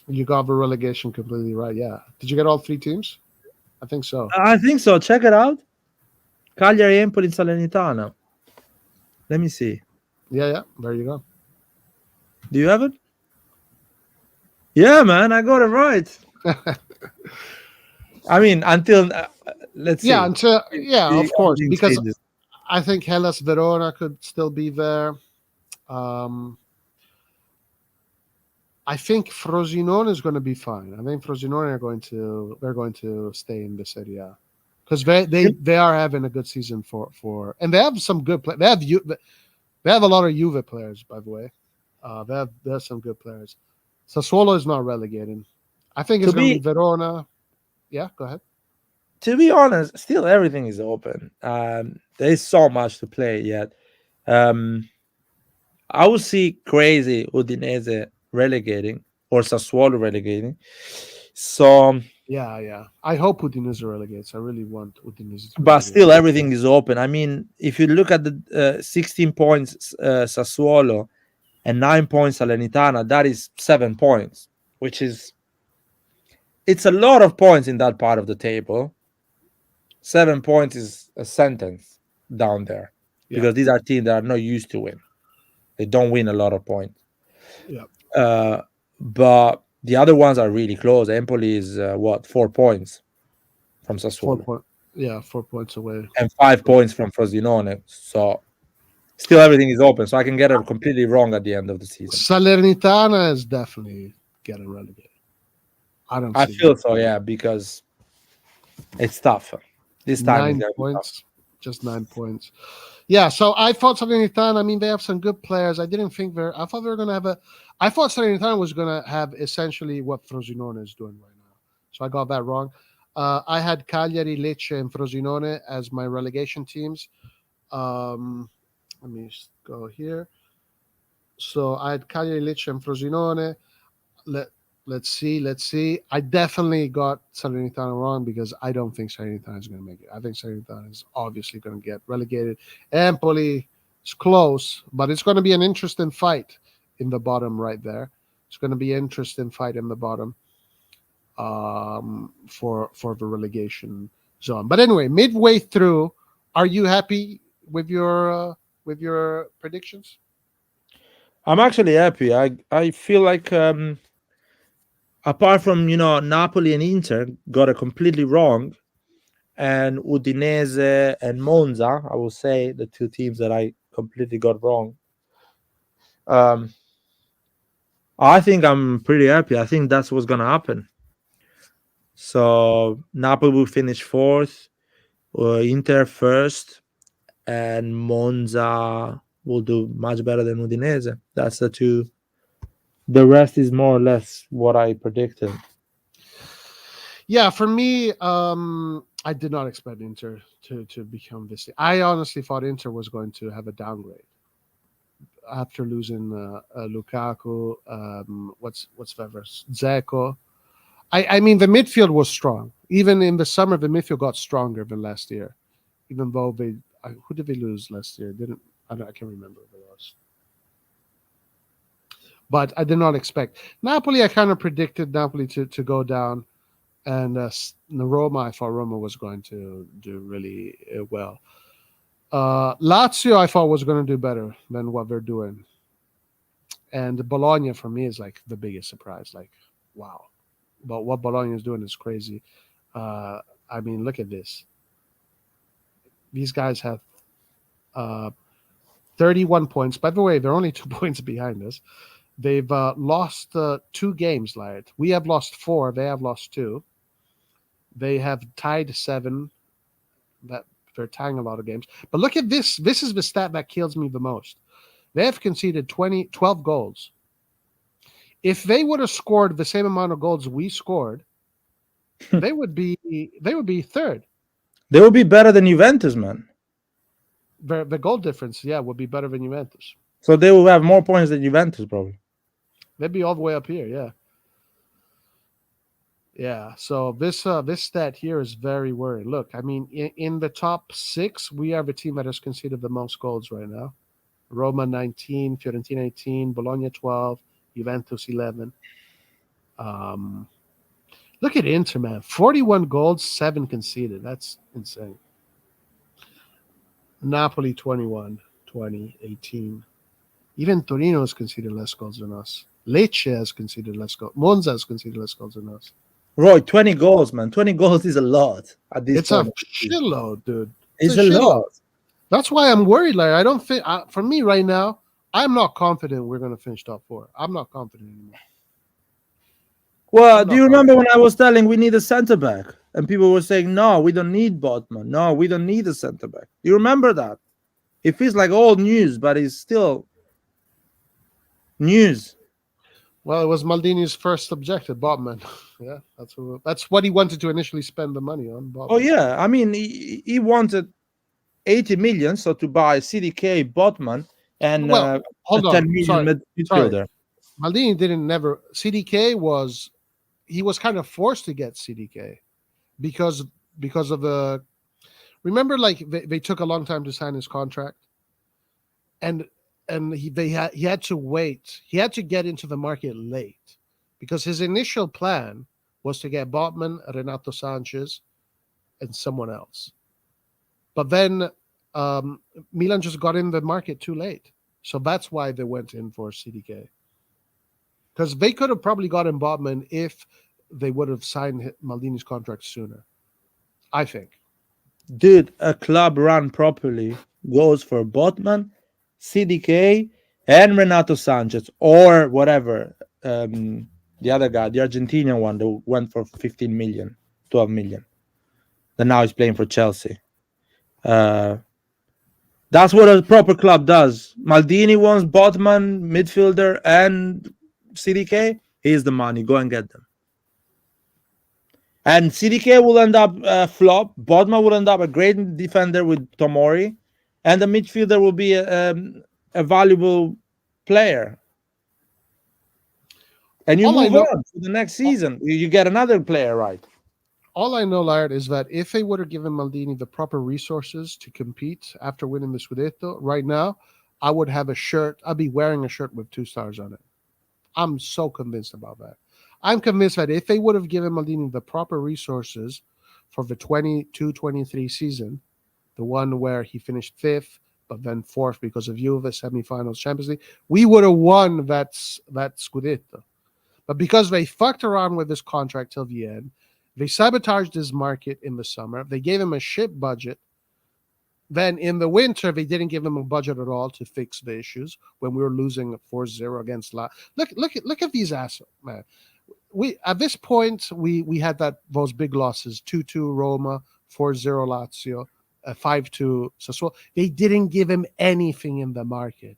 You got the relegation completely right. Yeah. Did you get all 3 teams? I think so. I think so. Check it out. Cagliari, Empoli, Salernitana. Let me see. Yeah. There you go. Do you have it? Yeah, man, I got it right. I mean, until let's see. Yeah, of course, because I think Hellas Verona could still be there. I think Frosinone is going to be fine. I think Frosinone they're going to stay in the Serie A because they are having a good season for and they have some good play. They have a lot of Juve players, by the way. They have some good players. Sassuolo is not relegated. I think it's going to be Verona. Yeah, go ahead. To be honest, still everything is open. There's so much to play yet. I would see crazy Udinese relegating or Sassuolo relegating. So Yeah. I hope Udinese relegates. I really want Udinese to but relegate. still everything is open. I mean, if you look at the 16 points Sassuolo and 9 points Salernitana, that is 7 points, which is it's a lot of points in that part of the table. 7 points is a sentence down there because these are teams that are not used to win. They don't win a lot of points. Yeah. But the other ones are really close. Empoli is 4 points from Sassuolo. 4 points away. And 5 points from Frosinone. So still everything is open. So I can get it completely wrong at the end of the season. Salernitana is definitely getting relegated. I feel so, yeah, because it's tough. This time 9 points. Just 9 points. Yeah, so I thought Salernitana, I mean, they have some good players. I thought they were going to have I thought Salernitana was going to have essentially what Frosinone is doing right now. So I got that wrong. I had Cagliari, Lecce, and Frosinone as my relegation teams. Let me go here. So I had Cagliari, Lecce, and Frosinone. Let's see. I definitely got Salernitana wrong because I don't think Salernitana is going to make it. I think Salernitana is obviously going to get relegated. Empoli is close, but it's going to be an interesting fight in the bottom right there. It's going to be an interesting fight in the bottom for the relegation zone. But anyway, midway through, are you happy with your predictions? I'm actually happy. I feel like apart from Napoli and Inter got it completely wrong, and Udinese and Monza, I will say the two teams that I completely got wrong. I think I'm pretty happy. I think that's what's gonna happen. So Napoli will finish 4th, Inter 1st, and Monza will do much better than Udinese. That's the two. The rest is more or less what I predicted. Yeah, for me, I did not expect Inter to become this. I honestly thought Inter was going to have a downgrade after losing Lukaku. What's Dzeko. I mean, the midfield was strong. Even in the summer, the midfield got stronger than last year. Even though who did they lose last year? I can't remember who it was. But I did not expect Napoli. I kind of predicted Napoli to go down, and Roma. I thought Roma was going to do really well. Lazio, I thought was going to do better than what they're doing, and Bologna for me is like the biggest surprise. Like, wow, but what Bologna is doing is crazy. I mean, look at this. These guys have 31 points. By the way, they're only 2 points behind us. They've lost 2 games, like we have lost 4. They have lost 2. They have tied 7. That they're tying a lot of games. But look at this. This is the stat that kills me the most. They have conceded 12 goals. If they would have scored the same amount of goals we scored, they would be 3rd. They would be better than Juventus, man. The goal difference, would be better than Juventus. So they will have more points than Juventus, probably. They'd be all the way up here, yeah. Yeah, so this stat here is very worrying. Look, I mean, in the top 6, we are the team that has conceded the most goals right now. Roma 19, Fiorentina 18, Bologna 12, Juventus 11. Look at Inter, man. 41 goals, 7 conceded. That's insane. Napoli 21, 20, 18. Even Torino has conceded less goals than us. Lecce has conceded less goals. Monza has conceded less goals than us. Roy, 20 goals, man. 20 goals is a lot at this point. It's a shitload, dude. It's a lot. That's why I'm worried. Like, I don't think, for me right now, I'm not confident we're going to finish top 4. I'm not confident anymore. Well, do you remember when I was telling we need a center back? And people were saying, no, we don't need Botman. No, we don't need a center back. Do you remember that? It feels like old news, but it's still news. Well, it was Maldini's first objective, Botman. Yeah, that's what he wanted to initially spend the money on. Botman. Oh yeah, I mean he wanted 80 million, so to buy CDK, Botman, and Well, a hold 10 on. million Sorry. midfielder. Maldini didn't never. CDK was he was kind of forced to get CDK because of the. Remember, like they took a long time to sign his contract, and he had to wait. He had to get into the market late because his initial plan was to get Botman, Renato Sanchez, and someone else. But then Milan just got in the market too late. So that's why they went in for CDK. Because they could have probably gotten Botman if they would have signed Maldini's contract sooner. I think. Dude, a club run properly goes for Botman, CDK, and Renato Sanchez, or whatever. The other guy, the Argentinian one, that went for 15 million, 12 million. Then now he's playing for Chelsea. That's what a proper club does. Maldini wants Botman, midfielder, and CDK. Here's the money. Go and get them. And CDK will end up flop. Botman will end up a great defender with Tomori, and the midfielder will be a valuable player. And you move on to the next season. You get another player, right? All I know, Laird, is that if they would have given Maldini the proper resources to compete after winning the Scudetto, right now, I would have a shirt. I'd be wearing a shirt with 2 stars on it. I'm so convinced about that. I'm convinced that if they would have given Maldini the proper resources for the 22-23 season, the one where he finished 5th, but then 4th because of Juve, semifinals, Champions League, we would have won that Scudetto. But because they fucked around with this contract till the end, they sabotaged his market in the summer. They gave him a shit budget. Then in the winter, they didn't give him a budget at all to fix the issues when we were losing 4-0 against La. Look at these assholes, man. We at this point we had those big losses: 2-2 Roma, 4-0 Lazio, 5-2 Sassuolo. They didn't give him anything in the market.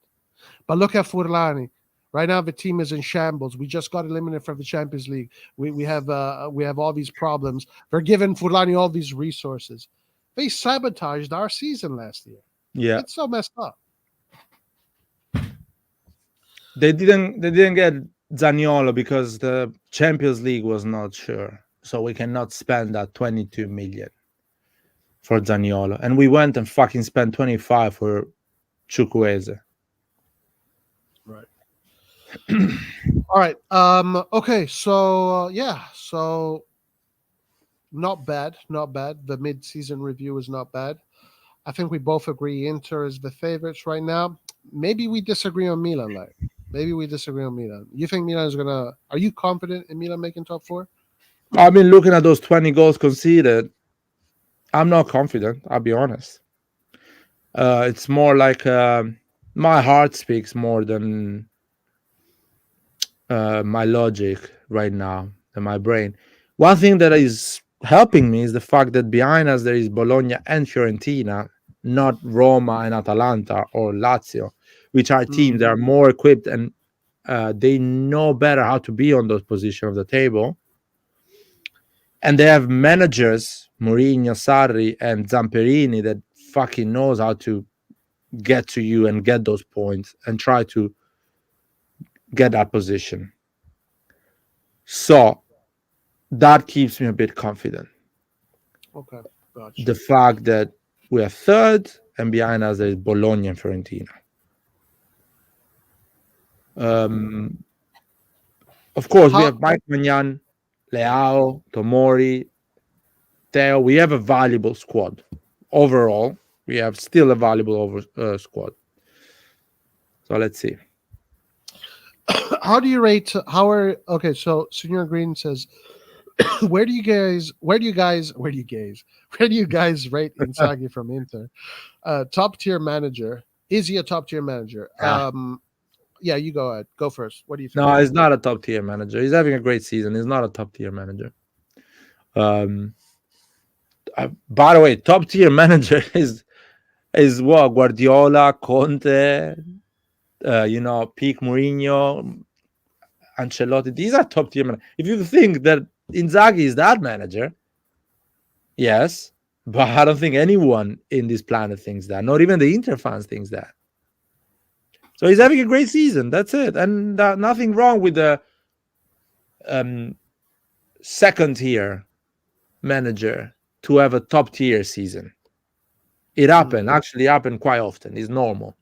But look at Furlani. Right now the team is in shambles. We just got eliminated from the Champions League. We have all these problems. They're giving Furlani all these resources. They sabotaged our season last year. Yeah, it's so messed up. They didn't get Zaniolo because the Champions League was not sure, so we cannot spend that 22 million for Zaniolo, and we went and fucking spent 25 for Chukwueze. Right. All right. Okay. So So not bad. The mid-season review is not bad. I think we both agree Inter is the favorites right now. Maybe we disagree on Milan, like. Maybe we disagree on Milan. You think Milan is gonna? Are you confident in Milan making top 4? I mean, looking at those 20 goals conceded, I'm not confident. I'll be honest. It's more like my heart speaks more than my logic right now and my brain. One thing that is helping me is the fact that behind us there is Bologna and Fiorentina, not Roma and Atalanta or Lazio, which are teams that are more equipped and they know better how to be on those positions of the table. And they have managers, Mourinho, Sarri, and Zamperini, that fucking knows how to get to you and get those points and try to get that position. So that keeps me a bit confident. Okay, gotcha. The fact that we are third and behind us there is Bologna and Fiorentina. Of course, we have Maignan, Leão, Tomori, Theo. We have a valuable squad. Overall, we have still a valuable squad. So let's see. How do you rate? So Senor Green says, where do you guys rate Inzaghi from Inter? Top tier manager. Is he a top tier manager? Yeah, you go ahead. Go first. What do you think? No, he's not a top tier manager. He's having a great season. He's not a top tier manager. By the way, top tier manager is is what Guardiola, Conte, peak Mourinho, Ancelotti. These are top tier managers. If you think that Inzaghi is that manager, yes, but I don't think anyone in this planet thinks that. Not even the Inter fans thinks that. So he's having a great season. That's it, and nothing wrong with the second tier manager to have a top tier season. It actually happened quite often. It's normal.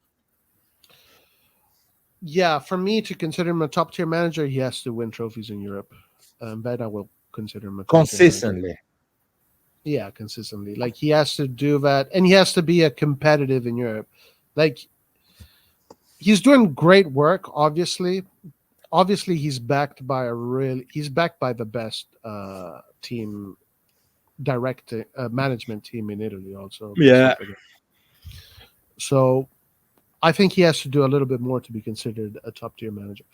Yeah, for me to consider him a top tier manager, he has to win trophies in Europe. Then I will consider him a top-tier manager. Consistently. Yeah, consistently. Like he has to do that, and he has to be a competitive in Europe. Like he's doing great work. Obviously, he's backed by the best team management team in Italy. Also, Yeah. So I think he has to do a little bit more to be considered a top tier manager.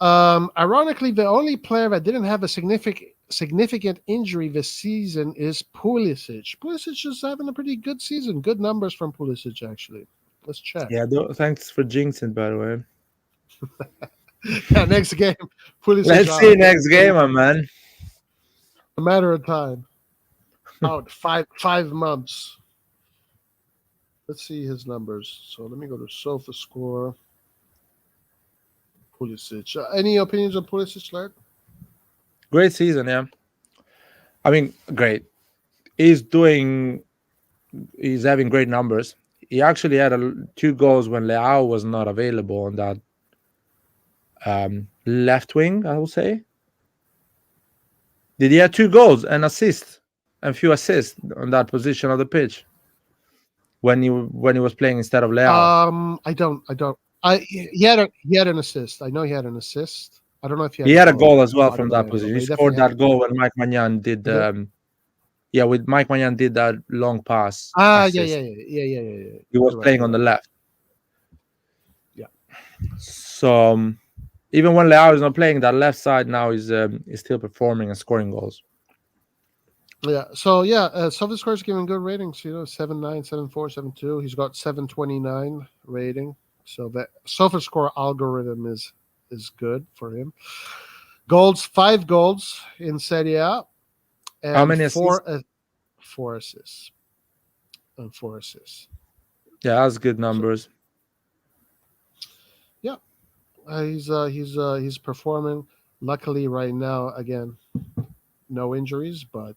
Ironically, the only player that didn't have a significant injury this season is Pulisic. Pulisic is having a pretty good season. Good numbers from Pulisic, actually. Let's check. Yeah, thanks for jinxing, by the way. Yeah, next game. Pulisic Let's see next game, my man. A matter of time. Out 5 months. Let's see his numbers. So let me go to SofaScore. Pulisic. Any opinions on Pulisic, Larry? Great season, yeah. I mean, great. He's having great numbers. He actually had 2 goals when Leão was not available on that left wing, I will say. Did he have 2 goals and assists and few assists on that position of the pitch when he was playing instead of Leão? I don't. He had an assist. I know he had an assist. I don't know if he had a goal as well from that position. He scored that goal when Maignan did. With Maignan did that long pass. Yeah. He was playing on the left. Yeah. So even when Leão is not playing, that left side now is still performing and scoring goals. Yeah. So SofaScore is giving good ratings. 7.9, 7.4, 7.2. He's got 7.29 rating. So that SofaScore algorithm is good for him. 5 goals in Serie A. And how many assists? 4 assists. And 4 assists. Yeah, that's good numbers. Yeah, he's performing. Luckily, right now, again, no injuries, but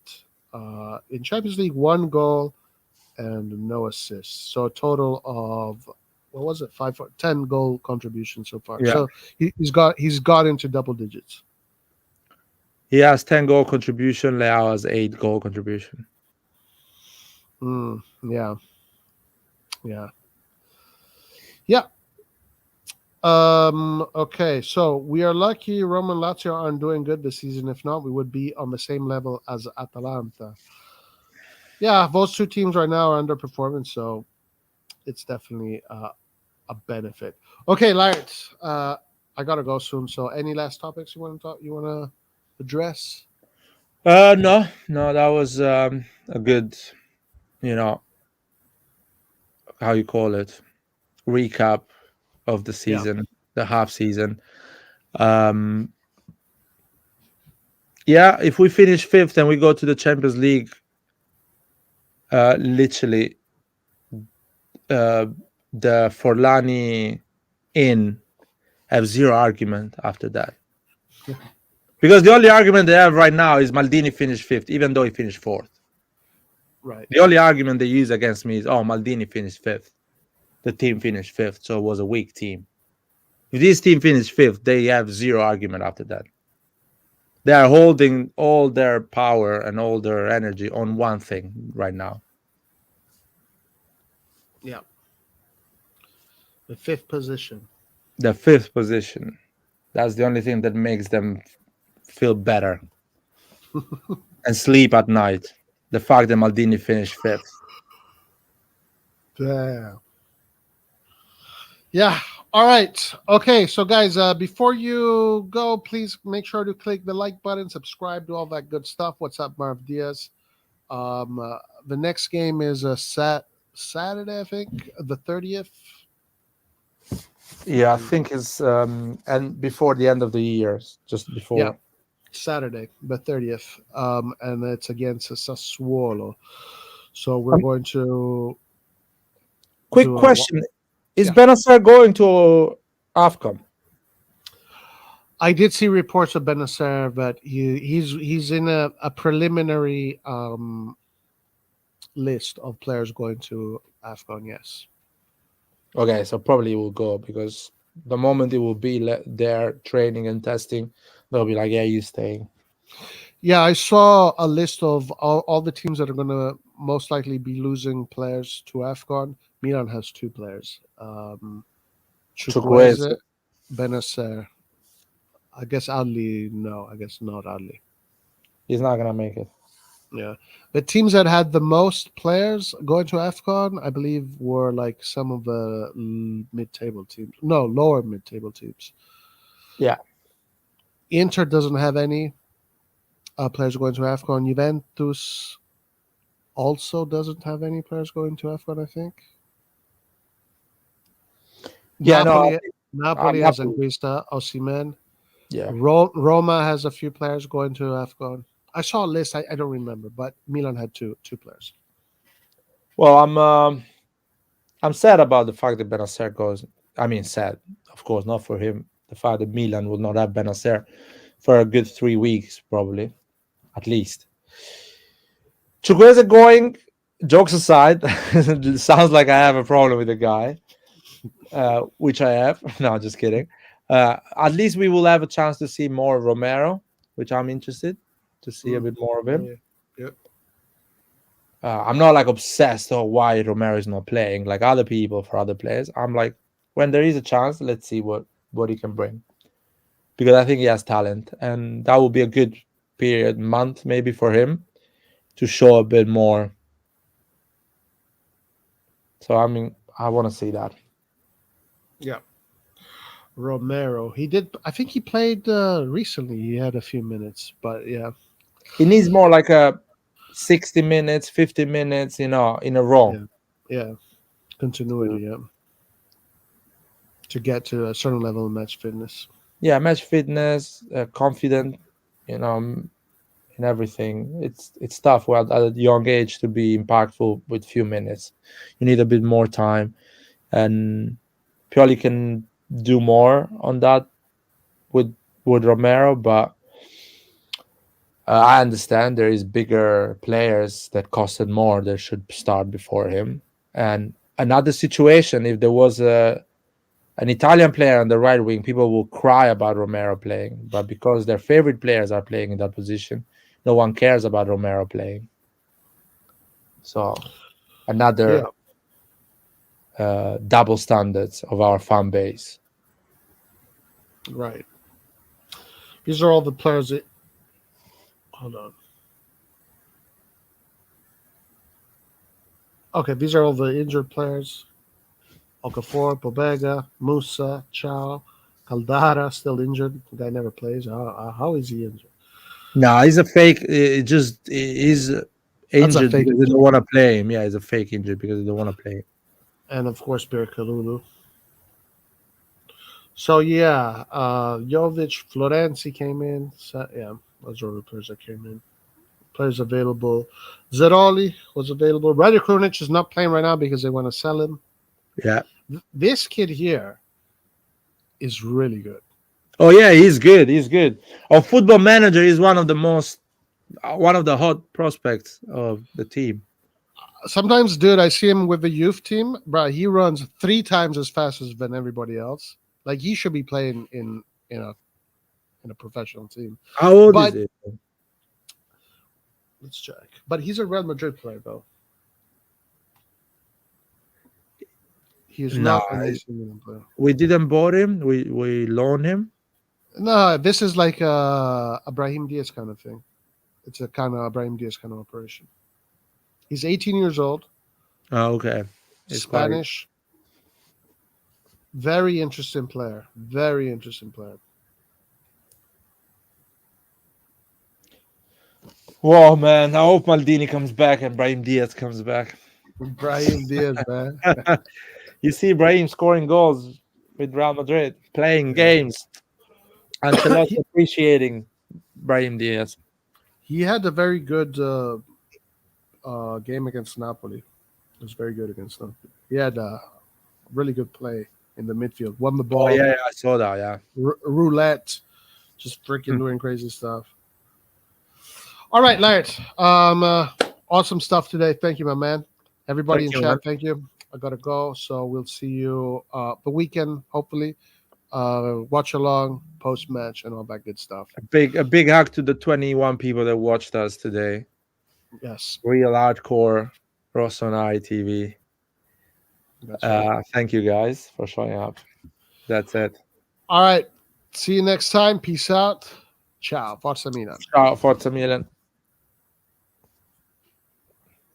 in Champions League, 1 goal and no assists. So a total of 10 goal contributions so far. Yeah. So he's got into double digits. He has 10 goal contribution. Leão has 8 goal contribution. Yeah. Okay, so we are lucky Roma and Lazio aren't doing good this season. If not, we would be on the same level as Atalanta. Yeah, those 2 teams right now are underperforming, so it's definitely a benefit. Okay, Lars, I gotta go soon. So, any last topics you want to address? No, that was a good, how you call it, recap of the season, the half season. If we finish 5th and we go to the Champions League, literally, the Forlani have 0 argument after that. Because the only argument they have right now is Maldini finished 5th, even though he finished 4th. Right. The only argument they use against me is, Maldini finished 5th. The team finished 5th, so it was a weak team. If this team finished 5th, they have 0 argument after that. They are holding all their power and all their energy on one thing right now. Yeah. The 5th position. The 5th position. That's the only thing that makes them feel better and sleep at night. The fact that Maldini finished 5th. Damn. Yeah. All right. Okay. So, guys, before you go, please make sure to click the like button, subscribe, do all that good stuff. What's up, Marv Diaz? The next game is Saturday, I think, the 30th. Yeah, I think it's and before the end of the year, just before. Yeah, Saturday, the 30th. And it's against Sassuolo. So we're going to Quick do question: is yeah. Benacer going to AFCON? I did see reports of Benacer, but he's in a preliminary list of players going to AFCON. Yes. Okay, so probably he will go because the moment he will be there training and testing, they'll be like, "Yeah, you staying." Yeah, I saw a list of all the teams that are going to most likely be losing players to AFCON. Milan has two players. Chukwueze. Chukwueze, Benacer. I guess Adli, no, I guess not Adli. He's not gonna make it. Yeah. The teams that had the most players going to AFCON, I believe, were like some of the mid-table teams. No, lower mid-table teams. Yeah. Inter doesn't have any players going to AFCON. Juventus also doesn't have any players going to AFCON, I think. Yeah, Napoli has Napoli. Anguissa, Osimhen. Yeah. Roma has a few players going to AFCON. I saw a list. I don't remember, but Milan had two players. Well, I'm sad about the fact that Benacer goes. I mean, sad, of course, not for him. The fact that Milan will not have Benacer for a good 3 weeks, probably, at least. Chukwueze going. Jokes aside, it sounds like I have a problem with the guy, which I have. No, just kidding. At least we will have a chance to see more Romero, which I'm interested to see a bit more of him. Yeah. I'm not like obsessed or why Romero is not playing like other people for other players. I'm like, when there is a chance, let's see what he can bring, because I think he has talent, and that will be a good month maybe for him to show a bit more. So I mean, I want to see that. Yeah. Romero. He did. I think he played recently. He had a few minutes, but yeah. He needs more like a 60 minutes, 50 minutes, in a row. Yeah. Continuity. Yeah. To get to a certain level of match fitness. Yeah, match fitness, confident, in everything. It's tough at a young age to be impactful with few minutes. You need a bit more time, and Pioli can do more on that with Romero, but I understand there is bigger players that costed more that should start before him. And another situation, if there was an Italian player on the right wing, people will cry about Romero playing, but because their favorite players are playing in that position, no one cares about Romero playing. So another double standards of our fan base. Right. These are all the players that. Hold on. Okay, these are all the injured players. Okafor, Pobega, Musa, Chow, Caldara still injured. The guy never plays. How is he injured? No, he's a fake. He's injured fake because they don't want to play him. Yeah, he's a fake injured because they don't want to play him. And of course, Berkalulu. So yeah, Jović, Florenzi came in. So, yeah, those are the players that came in. Players available. Zeroli was available. Radko Krunic is not playing right now because they want to sell him. Yeah. This kid here is really good. Oh yeah, he's good. He's good. On Football Manager, he's one of the hot prospects of the team. Sometimes, dude, I see him with the youth team. Bro, he runs 3 times as fast as than everybody else. Like he should be playing in a professional team. How old is he? Let's check. But he's a Real Madrid player, though. He's not an AC Milan player. We didn't bought him. We loaned him. No, this is like a Brahim Diaz kind of thing. It's a kind of Brahim Diaz kind of operation. He's 18 years old. Oh, okay. It's Spanish. Very interesting player. Very interesting player. Whoa, man. I hope Maldini comes back and Brahim Diaz comes back. Brahim Diaz, man. You see Brahim scoring goals with Real Madrid, playing games. Ancelotti appreciating Brahim Diaz. He had a very good game against Napoli. It was very good against Napoli. He had a really good play in the midfield. Won the ball. Oh yeah, I saw that. Yeah. Roulette, just freaking doing crazy stuff. All right, Laird. Awesome stuff today. Thank you, my man. Everybody Thank in you, chat, man. thank you. I gotta go, so we'll see you the weekend, hopefully. Watch along, post match, and all that good stuff. A big hug to the 21 people that watched us today. Yes, Real hardcore RossonARI TV. that's right. Thank you guys for showing up. That's it. All right. See you next time. Peace out. Ciao. Forza Milan. Ciao, Forza Milan.